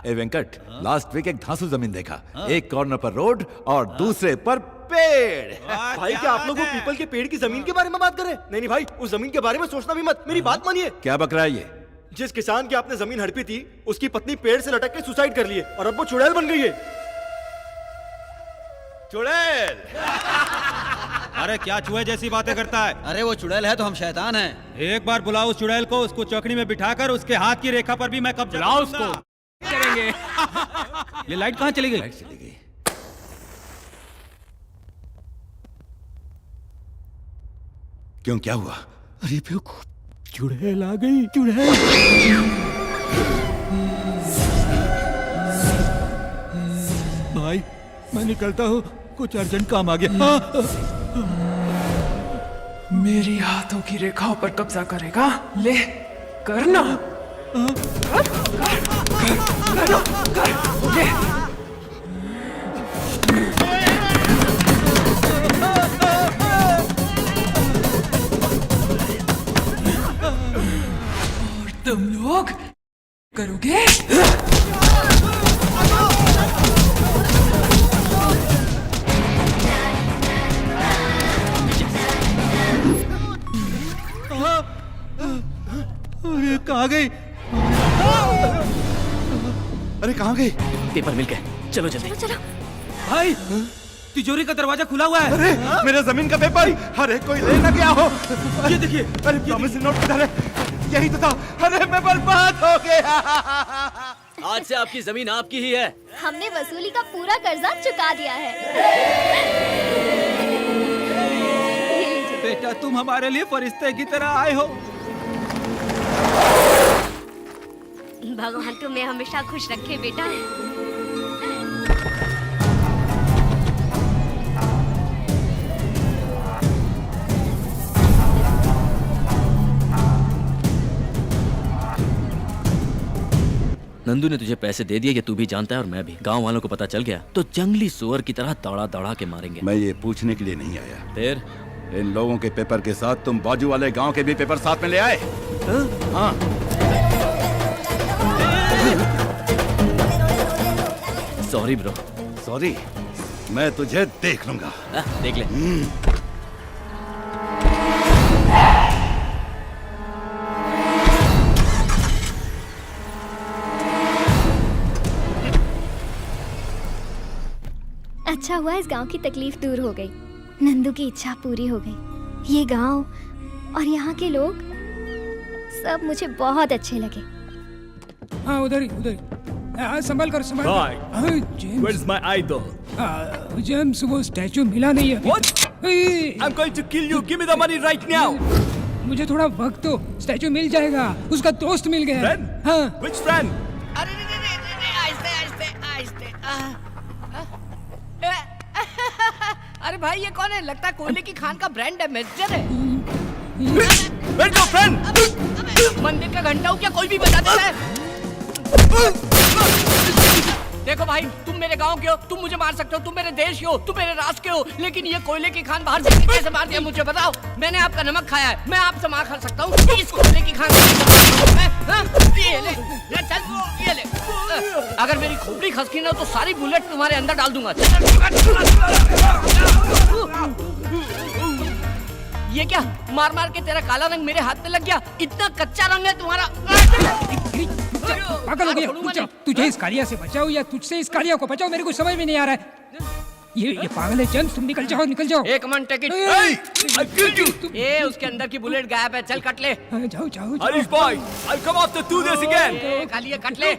ए वेंकट, लास्ट वीक एक धांसू जमीन देखा। एक कॉर्नर पर रोड और दूसरे पर पेड़। भाई क्या आप लोग वो पीपल के पेड़ की जमीन के बारे में बात करें? नहीं भाई, उस जमीन के बारे में सोचना भी मत। मेरी बात मानिए। क्या बक रहा है ये? जिस किसान की आपने जमीन हड़पी थी उसकी पत्नी पेड़ से लटक के सुसाइड कर लिए और अब वो चुड़ैल बन गई है। चुड़ैल? अरे क्या चूहे जैसी बातें करता है? अरे वो चुड़ैल है तो हम शैतान हैं। एक बार बुलाओ उस चुड़ैल को, उसको चौकड़ी में बिठाकर उसके हाथ की रेखा पर भी मैं कब्जा बुलाओ उसको। करेंगे। ये लाइट कहाँ चली गई? लाइट चली गई। क्यों, क्या हुआ? अरे बेवकूफ, चुड़ैल आ गई। चुड़ैल। भाई मैं निकलता हूँ, कुछ अर्जेंट काम आ गया। मेरी हाथों की रेखाओं पर कब्जा करेगा? ले करना। ले। और तुम लोग करोगे? अरे कहाँ गई? अरे कहाँ गई? पेपर मिल गए, चलो जल्दी। चलो। भाई तिजोरी का दरवाजा खुला हुआ है। अरे मेरे जमीन का पेपर। अरे कोई ले ना गया हो। ये देखिए। अरे प्रॉमिसरी नोट किधर है? यही तो था। अरे मैं बर्बाद हो गया। आज से आपकी जमीन आपकी ही है। हमने वसूली का पूरा कर्जा चुका दिया है। बेटा तुम हमारे लिए फरिश्ते की तरह आए हो। भगवान तुम्हें हमेशा खुश रखे बेटा। नंदू ने तुझे पैसे दे दिए, ये तू भी जानता है और मैं भी। गांव वालों को पता चल गया तो जंगली सुअर की तरह दौड़ा दौड़ा के मारेंगे। मैं ये पूछने के लिए नहीं आया। फिर इन लोगों के पेपर के साथ तुम बाजू वाले गांव के भी पेपर साथ में ले आए? हाँ। Sorry bro. सॉरी? मैं तुझे देख लूंगा। देख ले। अच्छा हुआ इस गांव की तकलीफ दूर हो गई। नंदू की इच्छा पूरी हो गई। ये गांव और यहाँ के लोग सब मुझे बहुत अच्छे लगे। हाँ उधर ही उधर ही। संभाल कर संभाल कर। Where's my idol? जेम्स वो स्टैचू मिला नहीं है। What? I'm going to kill you. Give me the money right now. मुझे थोड़ा वक्त दो, स्टैचू मिल जाएगा। उसका दोस्त मिल गया। Friend? हाँ। Which friend? अरे भाई ये कौन है? लगता है कोयले की खान का ब्रांड एम्बेसडर है। Where's your friend? मंदिर का घंटा हो क्या कोई भी बजा देता है? देखो भाई, तुम मेरे गांव के हो, तुम मुझे मार सकते हो, तुम मेरे देश के हो, तुम मेरे राष्ट्र के हो, लेकिन ये कोयले की खान बाहर से कैसे मार दिया मुझे बताओ? मैंने आपका नमक खाया है, मैं आपसे मार खा सकता हूँ। इस कोयले की खान मैं, हाँ? ये ले चल ये ले। अगर मेरी खोपड़ी खसकी ना तो सारी बुलेट तुम्हारे अंदर डाल दूंगा। ये क्या मार मार के तेरा काला रंग मेरे हाथ पे लग गया? इतना कच्चा रंग है तुम्हारा। पागल हो गया? तुझे इस कालिया से बचाओ या तुझसे इस कालिया को बचाओ, मेरे को समझ में नहीं आ रहा है। ये पागल है जेम्स, तुम निकल जाओ निकल जाओ। एक मन टिकट। ये उसके अंदर की बुलेट गायब है, चल कट ले। जाओ जाओ। Harish boy, I'll come after do this again. Kaliya cut ले।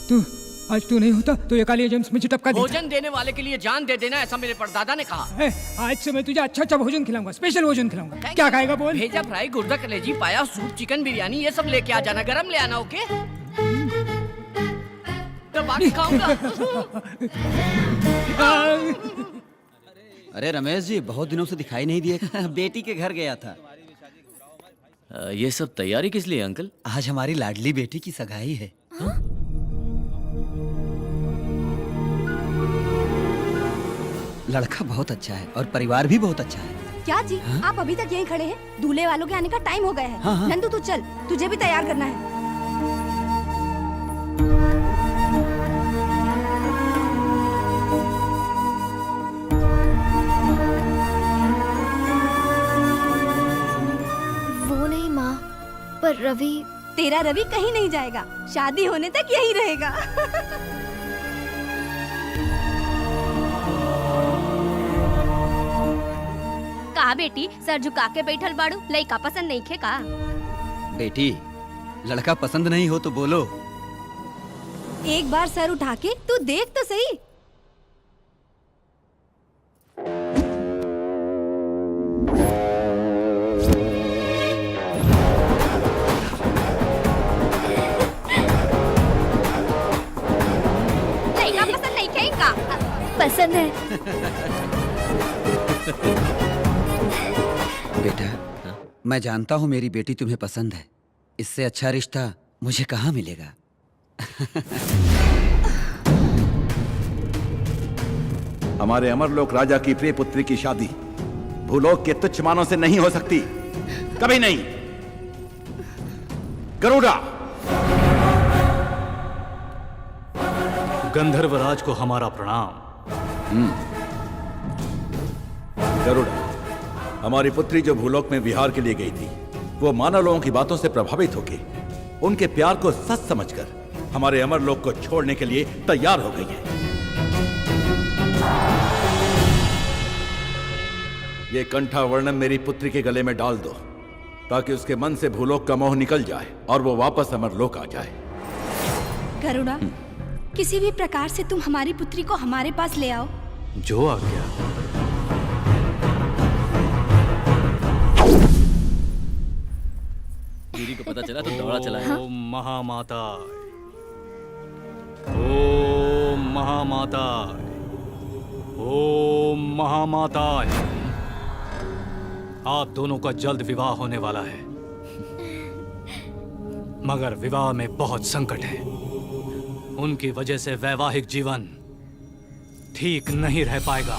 तू आज तू नहीं होता तो ये कालिया जेम्स मुझे टपका देता। भोजन देने वाले के लिए जान दे देना, ऐसा मेरे परदादा ने कहा। आज से मैं तुझे अच्छा अच्छा भोजन खिलाऊंगा, स्पेशल भोजन खिलाऊंगा। क्या खाएगा बोल? भेजा फ्राई, गुर्दा कलेजी, पाया, सूप, चिकन बिरयानी, ये सब लेके आ जाना, गरम ले आना। ओके तो बाकी खाऊंगा। अरे रमेश जी, बहुत दिनों से दिखाई नहीं दिए। बेटी के घर गया था। ये सब तैयारी किस लिए अंकल? आज हमारी लाडली बेटी की सगाई है। लड़का बहुत अच्छा है और परिवार भी बहुत अच्छा है। क्या जी? आप अभी तक यहीं खड़े हैं? दूल्हे वालों के आने का टाइम हो गया है। हाँ। नंदू तू चल, तुझे भी तैयार करना है। वो नहीं माँ, पर रवि। तेरा रवि कहीं नहीं जाएगा, शादी होने तक यहीं रहेगा। कहा बेटी, सर झुका के बैठल बाड़ू, लइका पसंद नहीं खे का? बेटी, लड़का पसंद नहीं हो तो बोलो। एक बार सर उठा के तू देख तो सही। लइका पसंद नहीं खे का? पसंद है। बेटा, मैं जानता हूँ मेरी बेटी तुम्हें पसंद है। इससे अच्छा रिश्ता मुझे कहाँ मिलेगा। हमारे अमरलोक राजा की प्रिय पुत्री की शादी भूलोक के तुच्छ मानों से नहीं हो सकती, कभी नहीं। गरुड़ा, गंधर्वराज को हमारा प्रणाम। गरुड़ा, हमारी पुत्री जो भूलोक में विहार के लिए गई थी, वो मानव लोगों की बातों से प्रभावित होकर उनके प्यार को सच समझकर हमारे अमरलोक को छोड़ने के लिए तैयार हो गई है। ये कंठा वर्णम मेरी पुत्री के गले में डाल दो, ताकि उसके मन से भूलोक का मोह निकल जाए और वो वापस अमरलोक आ जाए। गरुड़ा, किसी भी प्रकार से तुम हमारी पुत्री को हमारे पास ले आओ। जो आ गया। दीदी को पता चला तो दौड़ा चला है। ओम महामाता, ओम महामाता, ओम महामाता। आप दोनों का जल्द विवाह होने वाला है, मगर विवाह में बहुत संकट है। उनकी वजह से वैवाहिक जीवन ठीक नहीं रह पाएगा।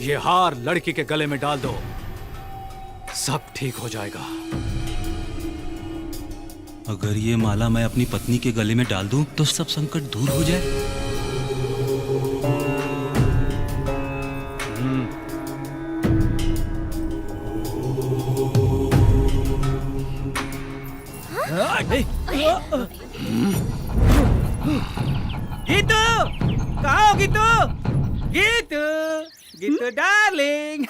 ये हार लड़की के गले में डाल दो, सब ठीक हो जाएगा। अगर ये माला मैं अपनी पत्नी के गले में डाल दूं तो सब संकट दूर हो जाए। गीतू, कहाँ हो गीतू? गीतू, गीतू डार्लिंग।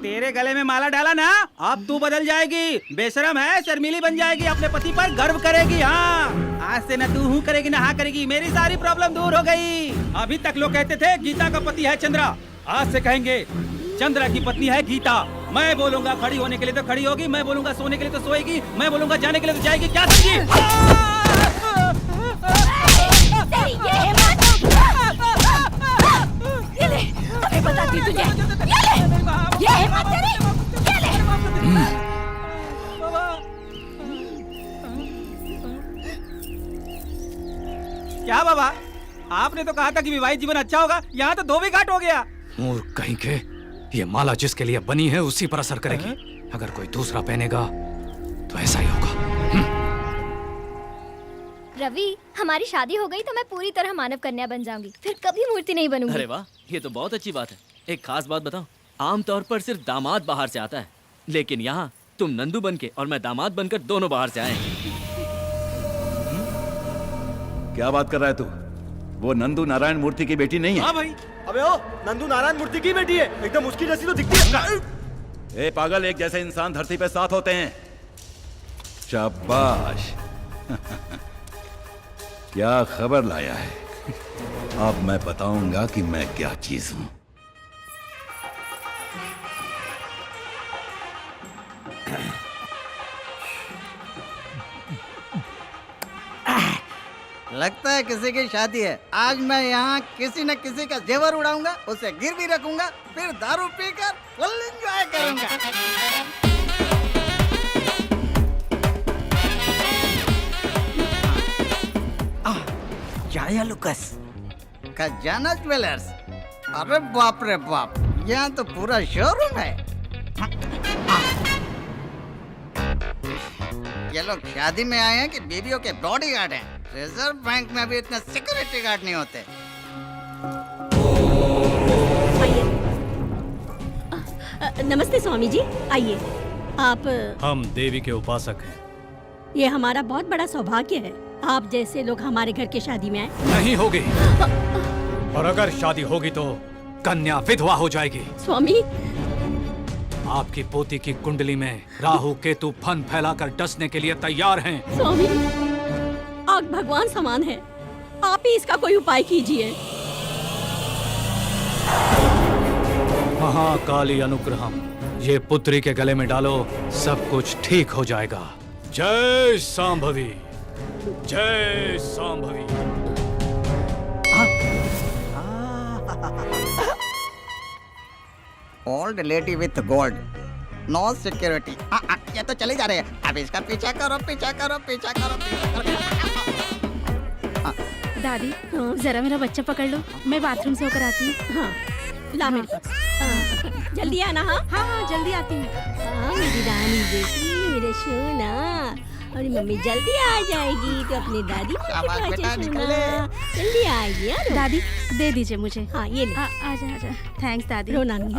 तेरे गले में माला डाला ना, अब तू बदल जाएगी। बेशरम है, शर्मीली बन जाएगी, अपने पति पर गर्व करेगी। हाँ, आज से न तू हूँ करेगी न हाँ करेगी। मेरी सारी प्रॉब्लम दूर हो गई। अभी तक लोग कहते थे गीता का पति है चंद्रा, आज से कहेंगे चंद्रा की पत्नी है गीता। मैं बोलूंगा खड़ी होने के लिए तो खड़ी होगी, मैं बोलूंगा सोने के लिए तो सोएगी, मैं बोलूंगा जाने के लिए तो जाएगी। क्या समझी? ये ले, अभी बताती तुझे। ये ले, ये हिम्मत तेरी, ये ले। क्या बाबा, आपने तो कहा था कि विवाहित जीवन अच्छा होगा, यहाँ तो धोबी घाट हो गया। मूर्ख कहीं के, ये माला जिसके लिए बनी है उसी पर असर करेगी। अगर कोई दूसरा पहनेगा तो ऐसा ही होगा। रवि, हमारी शादी हो गई तो मैं पूरी तरह मानव कन्या बन जाऊंगी, फिर कभी मूर्ति नहीं बनूंगी। अरे वाह, ये तो बहुत अच्छी बात है। एक खास बात बताओ, आमतौर पर सिर्फ दामाद बाहर से आता है, लेकिन यहाँ तुम नंदू बन के और मैं दामाद बनकर दोनों बाहर से आए हैं। क्या बात कर रहा है तू? वो नंदू नारायण मूर्ति की बेटी नहीं है। हाँ भाई, अबे ओ, नंदू नारायण मूर्ति की बेटी है, एकदम उसकी जैसी तो दिखती है। ए पागल, एक जैसे इंसान धरती पे साथ होते हैं। शाबाश। क्या खबर लाया है? अब मैं बताऊंगा कि मैं क्या चीज हूं। लगता है किसी की शादी है। आज मैं यहाँ किसी न किसी का जेवर उड़ाऊंगा, उसे गिरवी रखूंगा, फिर दारू पीकर फुल एंजॉय करूंगा। जाया लुकस, खजाना ज्वेलर्स। अरे बाप रे बाप, यहाँ तो पूरा शोरूम है। ये लोग शादी में आए हैं कि बीवियों के बॉडीगार्ड हैं? रिजर्व बैंक में भी इतने सिक्योरिटी गार्ड नहीं होते। नमस्ते स्वामी जी, आइए। आप? हम देवी के उपासक हैं। ये हमारा बहुत बड़ा सौभाग्य है, आप जैसे लोग हमारे घर की शादी में आए। नहीं होगी, और अगर शादी होगी तो कन्या विधवा हो जाएगी। स्वामी, आपकी पोती की कुंडली में राहु केतु फन फैलाकर डसने के लिए तैयार हैं। स्वामी, आग भगवान समान है, आप ही इसका कोई उपाय कीजिए। महाकाली अनुग्रहम, ये पुत्री के गले में डालो, सब कुछ ठीक हो जाएगा। जय सांभवी, जय Shambhavi. Old lady with gold, no security. ये तो चले जा रहे हैं। अब इसका पीछा करो, पीछा करो, पीछा करो, पीछा करो। दादी, जरा मेरा बच्चा पकड़ लो, मैं बाथरूम से होकर आती हूँ। हाँ, ला मेरे पास। जल्दी आना। हाँ हाँ हाँ, जल्दी आती हूँ। हाँ, मेरी रानी बेटी, मेरे सोना, और मम्मी जल्दी आ जाएगी तो अपनी दादी के पास सोना। जल्दी आइए यार। दादी, दे दीजिए मुझे। हाँ, ये ले। आजा आजा। थैंक्स दादी। रो नानी।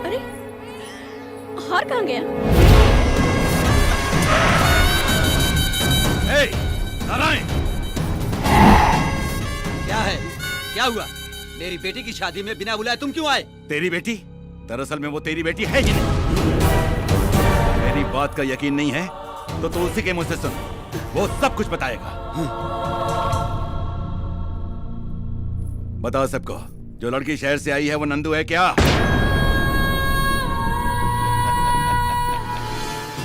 अरे, हार कहाँ गया? नारायण, क्या है? क्या हुआ? मेरी बेटी की शादी में बिना बुलाए तुम क्यों आए? तेरी बेटी? दरअसल में वो तेरी बेटी है ही नहीं। मेरी बात का यकीन नहीं है तो तू उसी के मुंह से सुन, वो सब कुछ बताएगा। बताओ सबको, जो लड़की शहर से आई है वो नंदू है क्या?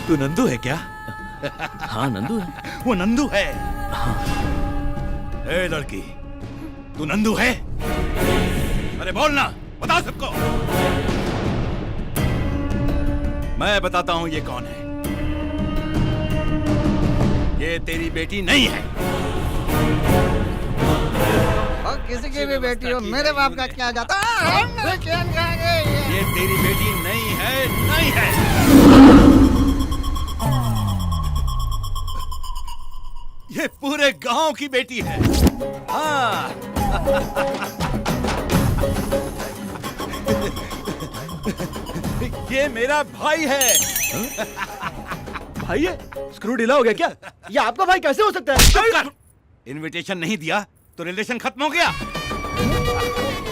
तू नंदू है क्या? हाँ, नंदू है। वो नंदू है। ए लड़की, तू नंदू है? अरे बोलना, बता सबको। मैं बताता हूं ये कौन है। ये तेरी बेटी नहीं है। और किसी की भी बेटी हो, मेरे बाप का क्या जाता है? ये तेरी बेटी नहीं है, नहीं है। ये पूरे गांव की बेटी है। हाँ। ये मेरा भाई है। भाई है? स्क्रू ढीला हो गया क्या? ये आपका भाई कैसे हो सकता है? इनविटेशन नहीं दिया तो रिलेशन खत्म हो गया।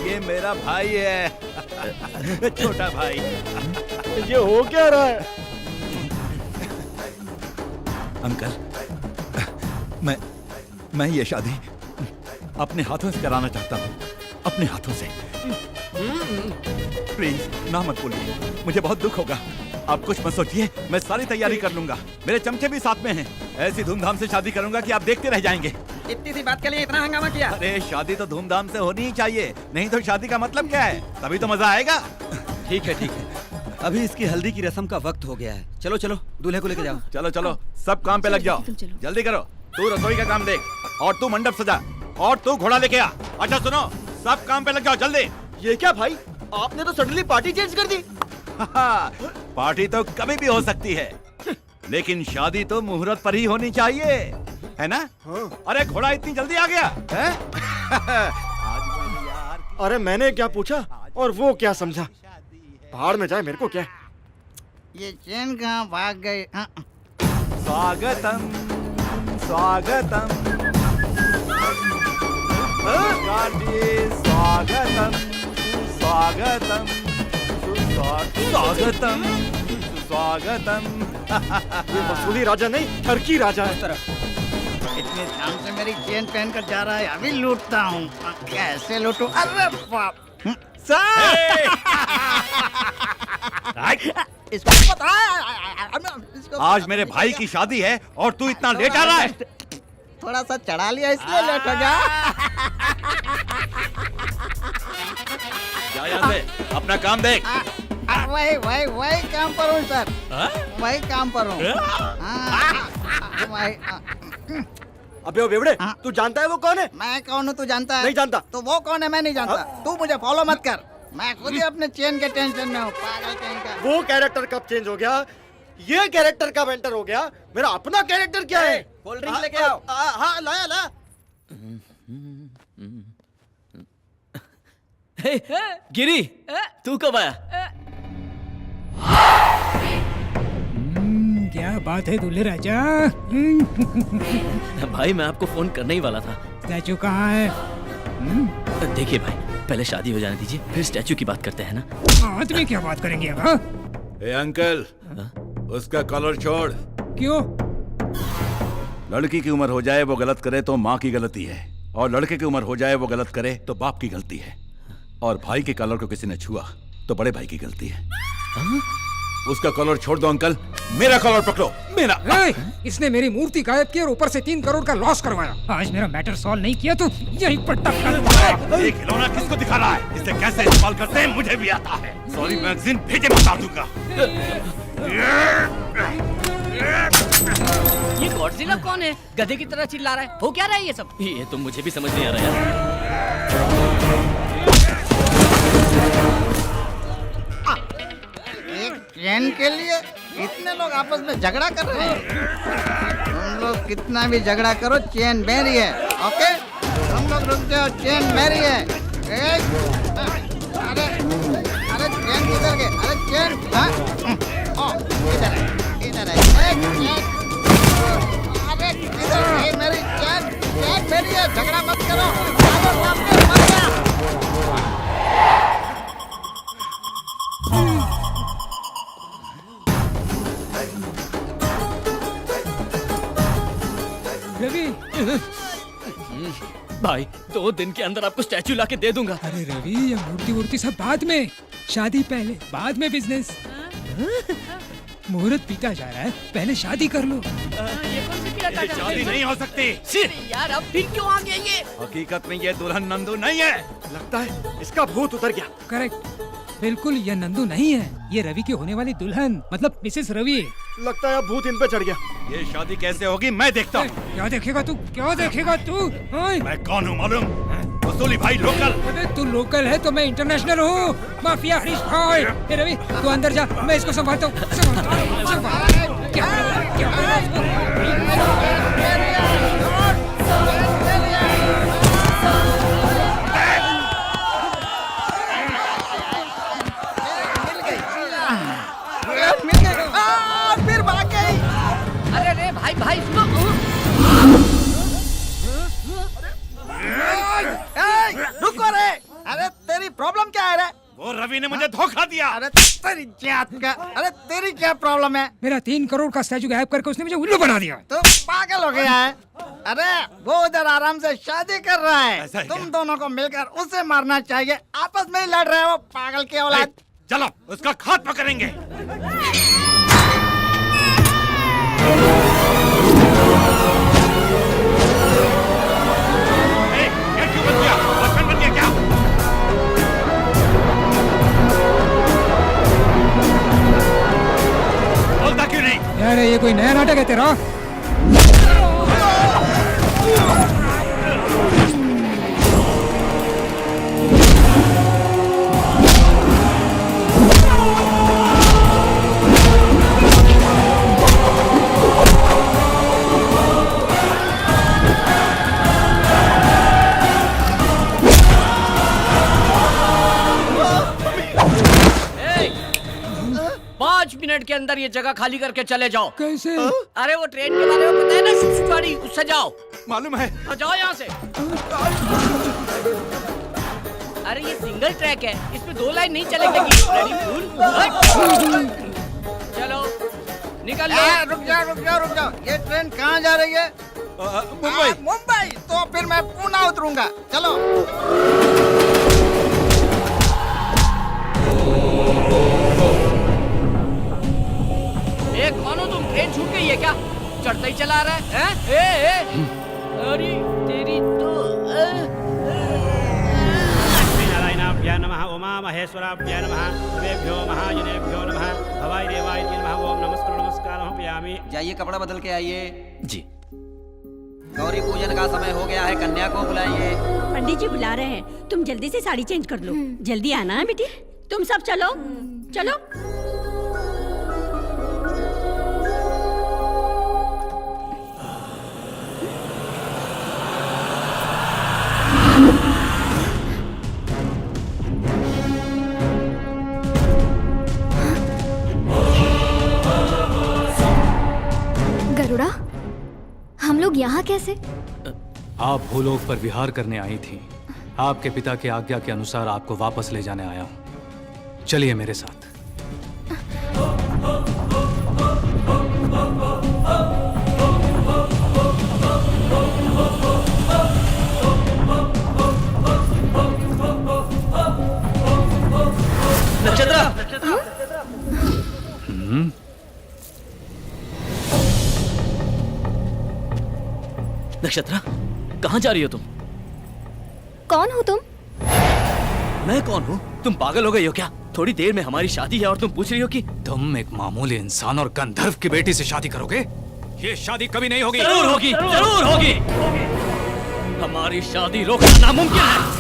ये मेरा भाई है, छोटा भाई। ये हो क्या रहा है? अंकल, मैं ये शादी अपने हाथों से कराना चाहता हूँ, अपने हाथों से। प्लीज ना मत बोलिए, मुझे बहुत दुख होगा। आप कुछ मत सोचिए, मैं सारी तैयारी कर लूंगा। मेरे चमचे भी साथ में हैं। ऐसी धूमधाम से शादी करूंगा कि आप देखते रह जाएंगे। इतनी सी बात के लिए इतना हंगामा किया? अरे शादी तो धूमधाम से होनी ही चाहिए, नहीं तो शादी का मतलब क्या है? तभी तो मजा आएगा। ठीक है, ठीक है। अभी इसकी हल्दी की रस्म का वक्त हो गया है। चलो चलो, दूल्हे को लेके जाओ। चलो चलो, सब काम पे लग जाओ, जल्दी करो। तू रसोई का काम देख, और तू मंडप सजा, और तू घोड़ा लेके आ। अच्छा सुनो, सब काम पे लग जाओ जल्दी। ये क्या भाई, आपने तो सडनली पार्टी चेंज कर दी। पार्टी तो कभी भी हो सकती है, लेकिन शादी तो मुहूर्त पर ही होनी चाहिए, है ना? अरे घोड़ा इतनी जल्दी आ गया है? अरे मैंने क्या पूछा और वो क्या समझा, भाड़ में जाए मेरे को क्या। ये चैन कहाँ भाग गई? स्वागतम स्वागतम स्वागतम स्वागतम स्वागतम स्वागतम। ये वसूली राजा नहीं, ठरकी राजा है। इतने ध्यान से मेरी चेन पहन कर जा रहा है, अभी लूटता हूँ। कैसे लूटूं? अरे बाप! इसको पता है, आज मेरे भाई की शादी है और तू इतना लेट आ रहा है। थोड़ा सा चढ़ा लिया इसलिए लेट हो गया। जा यहाँ से, अपना काम देख। वही वही वही काम पर हूँ सर, वही काम पर हूँ। अबे ओ बेवड़े, तू जानता है वो कौन है? मैं कौन हूँ तू जानता है? नहीं जानता। तो वो कौन है मैं नहीं जानता। तू मुझे फॉलो मत कर, मैं खुद ही अपने चेन के टेंशन में हूँ। पागल कहीं का। वो कैरेक्टर कब चेंज हो गया, ये कैरेक्टर कब एंटर हो गया? मेरा अपना कैरेक्टर क्या है? कोल्ड ड्रिंक लेके आओ। हाँ लाया ला। गिरी, तू कब आया? क्या बात है दूल्हे राजा? भाई मैं आपको फोन करने ही वाला था। स्टैचू कहाँ है? देखिए भाई, पहले शादी हो जाने दीजिए, फिर स्टैचू की बात करते हैं ना। आदमी क्या बात करेंगे अब? हाँ? ए अंकल, उसका कॉलर छोड़। क्यों? लड़की की उम्र हो जाए वो गलत करे तो माँ की गलती है, और लड़के की उम्र हो जाए वो गलत करे तो बाप की गलती है, और भाई के कॉलर को किसी ने छुआ तो बड़े भाई की गलती है। उसका कॉलर छोड़ दो अंकल, मेरा कॉलर पकड़ो। मेरा इसने मेरी मूर्ति गायब की और ऊपर से 3 करोड़ का लॉस करवाया। आज मेरा मैटर सॉल्व नहीं किया तो यहीं पर टक्कर। ये खिलौना किसको दिखा रहा है? इसे कैसे इस्तेमाल करते हैं मुझे भी आता है। सॉरी मैगजीन भेजे, बता दूंगा। ये गॉडजिला कौन है? गधे की तरह चिल्ला रहा है, हो क्या रहा है ये सब? ये तो मुझे भी समझ नहीं आ रहा यार। एक चैन के लिए इतने लोग आपस में झगड़ा कर रहे हैं। तुम लोग कितना भी झगड़ा करो, चैन मेरी है। ओके, तुम लोग रुक जाओ, चैन मेरी है। अरे अरे चैन किधर गए? अरे चैन इधर है, इधर है। अरे किधर गई मेरी चैन? चैन मेरी है, झगड़ा मत करो। मर गया। रवि, भाई 2 दिन के अंदर आपको स्टैचू लाके दे दूंगा। अरे रवि, ये मूर्ति सब बाद में, शादी पहले, बाद में बिजनेस। मुहूर्त पीता जा रहा है, पहले शादी कर लो। ये कौन सी पिलाता जा रहा है? शादी नहीं हो सकती। यार अब फिर क्यों आ गया ये? हकीकत में ये दुल्हन नंदू नहीं है। लगता है इसका भूत उतर गया। करेक्ट, बिल्कुल ये नंदू नहीं है, ये रवि की होने वाली दुल्हन, मतलब मिसेस रवि। लगता है अब भूत इन पे चढ़ गया। ये शादी कैसे होगी मैं देखता हूँ। क्या देखेगा तू? क्या देखेगा तू? मैं कौन हूँ मालूम? वसूली भाई लोकल। अबे तू लोकल है तो मैं इंटरनेशनल हूँ, माफिया हरीश भाई। ए रवि, तू अंदर जा, मैं इसको संभालता हूँ। फिर भाग गई। अरे रे भाई भाई सुनो। रुको रे। अरे तेरी प्रॉब्लम क्या है रे? वो रवि ने मुझे धोखा दिया। अरे तेरी जात का, अरे तेरी क्या प्रॉब्लम है? मेरा 3 करोड़ का स्टैचू गायब करके उसने मुझे उल्लू बना दिया। तो पागल हो गया है? अरे वो उधर आराम से शादी कर रहा है, तुम दोनों को मिलकर उसे मारना चाहिए। आपस में ही लड़ रहे हो, पागल की औलाद। चलो उसका खात्मा करेंगे। बोलता क्यों नहीं? यार ये कोई नया नाटक है तेरा? मिनट के अंदर ये जगह खाली करके चले जाओ। कैसे? अरे वो ट्रेन के बारे में पता है ना, गाड़ी, उससे जाओ। मालूम है। तो जाओ यहाँ से। अरे ये सिंगल ट्रैक है, इसमें 2 लाइन नहीं चलेगी। चलो निकल लो। रुक जाओ। ये ट्रेन कहाँ जा रही है? मुंबई। मुंबई। तो फिर मैं पुणे उतरूंगा। चलो। कौन हो तुम? ट्रेन छूट गई है क्या? चढ़ता ही चला रहा है, हैं? अरे तेरी तो नारायणाभ्यां नमः, उमा महेश्वराभ्यां नमः, देवेभ्यो महाजनेभ्यो नमः, भवाय देवाय नमः। ओम नमस्कारं पयामि। जाइए कपड़ा बदल के आइए। जी। गौरी पूजन का समय हो गया है, कन्या को बुलाइए। पंडित जी बुला रहे हैं, तुम जल्दी से साड़ी चेंज कर लो। जल्दी आना है बेटी। तुम सब चलो चलो। गरुड़ा, हम लोग यहाँ कैसे? आप भूलोक पर विहार करने आई थी। आपके पिता की आज्ञा के अनुसार आपको वापस ले जाने आया हूँ। चलिए मेरे साथ। नक्षत्रा, कहाँ जा रही हो तुम? कौन हो तुम? मैं कौन हूँ? तुम पागल हो गई हो क्या? थोड़ी देर में हमारी शादी है और तुम पूछ रही हो कि तुम एक मामूली इंसान और गंधर्व की बेटी से शादी करोगे? ये शादी कभी नहीं होगी। जरूर होगी, जरूर होगी। हमारी शादी रोकना नामुमकिन है।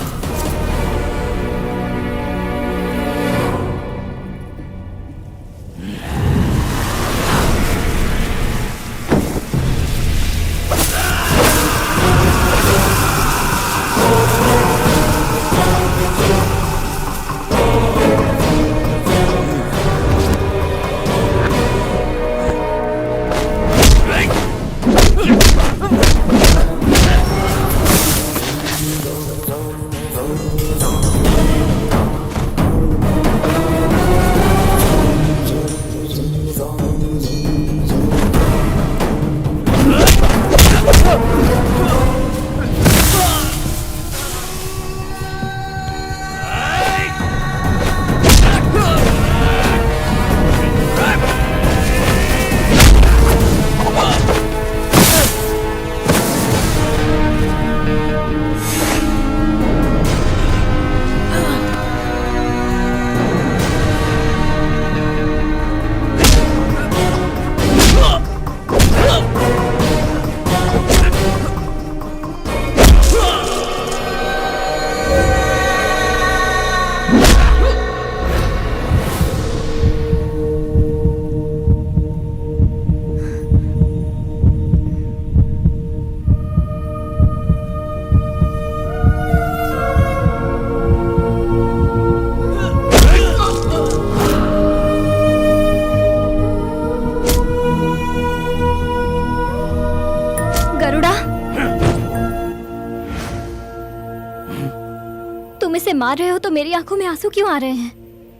मार रहे हो तो मेरी आंखों में आंसू क्यों आ रहे हैं?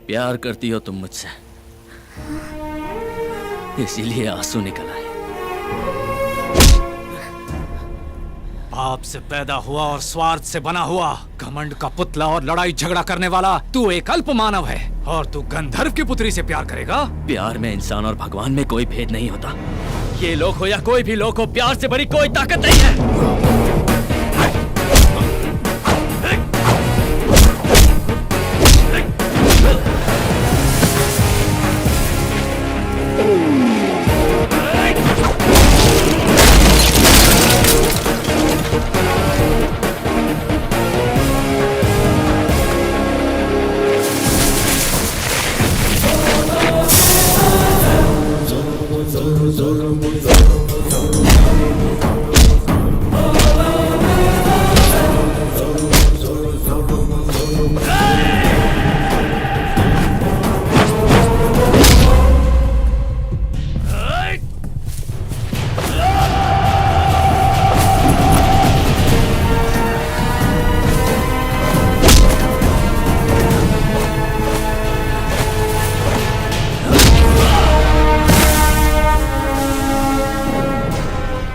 प्यार करती हो तुम मुझसे, इसीलिए आंसू निकल आए। पाप से पैदा हुआ और स्वार्थ से बना हुआ, घमंड का पुतला और लड़ाई झगड़ा करने वाला तू एक अल्प मानव है, और तू गंधर्व की पुत्री से प्यार करेगा? प्यार में इंसान और भगवान में कोई भेद नहीं होता। ये लोग हो या कोई भी लोग हो, प्यार से बड़ी कोई ताकत नहीं है।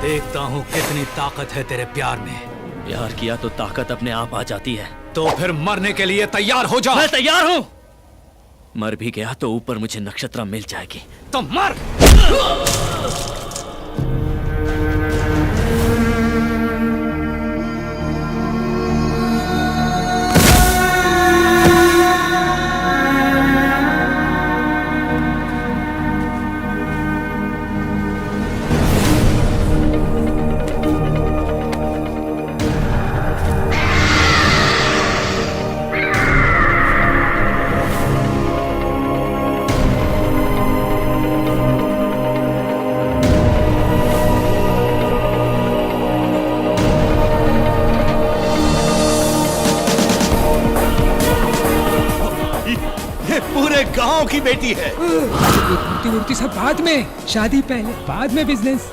देखता हूँ कितनी ताकत है तेरे प्यार में। प्यार किया तो ताकत अपने आप आ जाती है। तो फिर मरने के लिए तैयार हो जाओ। मैं तैयार हूँ। मर भी गया तो ऊपर मुझे नक्षत्रा मिल जाएगी। तो मर। पूरे गांव की बेटी है। मूर्ति मूर्ति सब बाद में, शादी पहले, बाद में बिजनेस।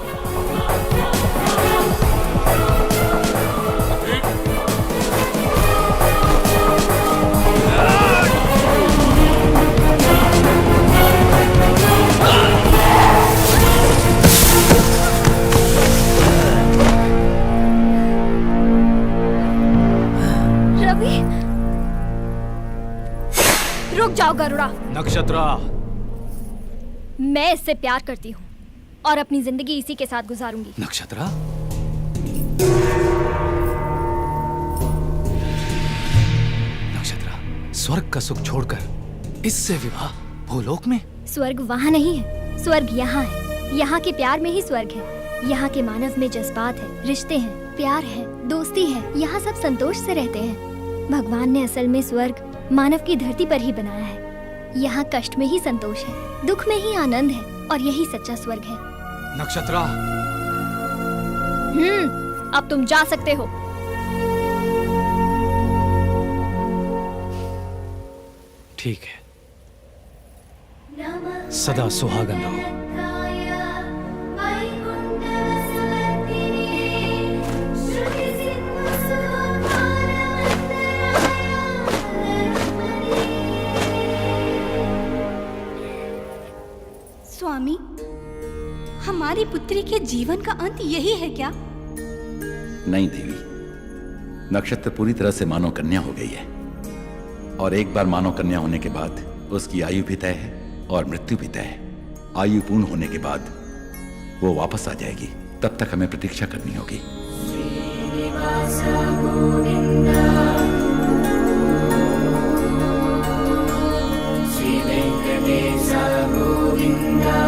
रवि, रुक जाओ गरुड़ा। नक्षत्रा, मैं इससे प्यार करती हूँ और अपनी जिंदगी इसी के साथ गुजारूंगी। नक्षत्रा, नक्षत्रा, स्वर्ग का सुख छोड़कर इससे विवाह भूलोक में? स्वर्ग वहाँ नहीं है, स्वर्ग यहाँ है। यहाँ के प्यार में ही स्वर्ग है। यहाँ के मानव में जज्बात है, रिश्ते हैं, प्यार है, दोस्ती है। यहाँ सब संतोष से रहते हैं। भगवान ने असल में स्वर्ग मानव की धरती पर ही बनाया है। यहाँ कष्ट में ही संतोष है, दुख में ही आनंद है, और यही सच्चा स्वर्ग है। नक्षत्रा, अब तुम जा सकते हो। ठीक है, सदा सुहागन रहो। स्वामी, हमारी पुत्री के जीवन का अंत यही है क्या? नहीं देवी, नक्षत्र पूरी तरह से मानव कन्या हो गई है, और एक बार मानव कन्या होने के बाद उसकी आयु भी तय है और मृत्यु भी तय है। आयु पूर्ण होने के बाद वो वापस आ जाएगी, तब तक हमें प्रतीक्षा करनी होगी। श्री वेंकटेश गोविंदा।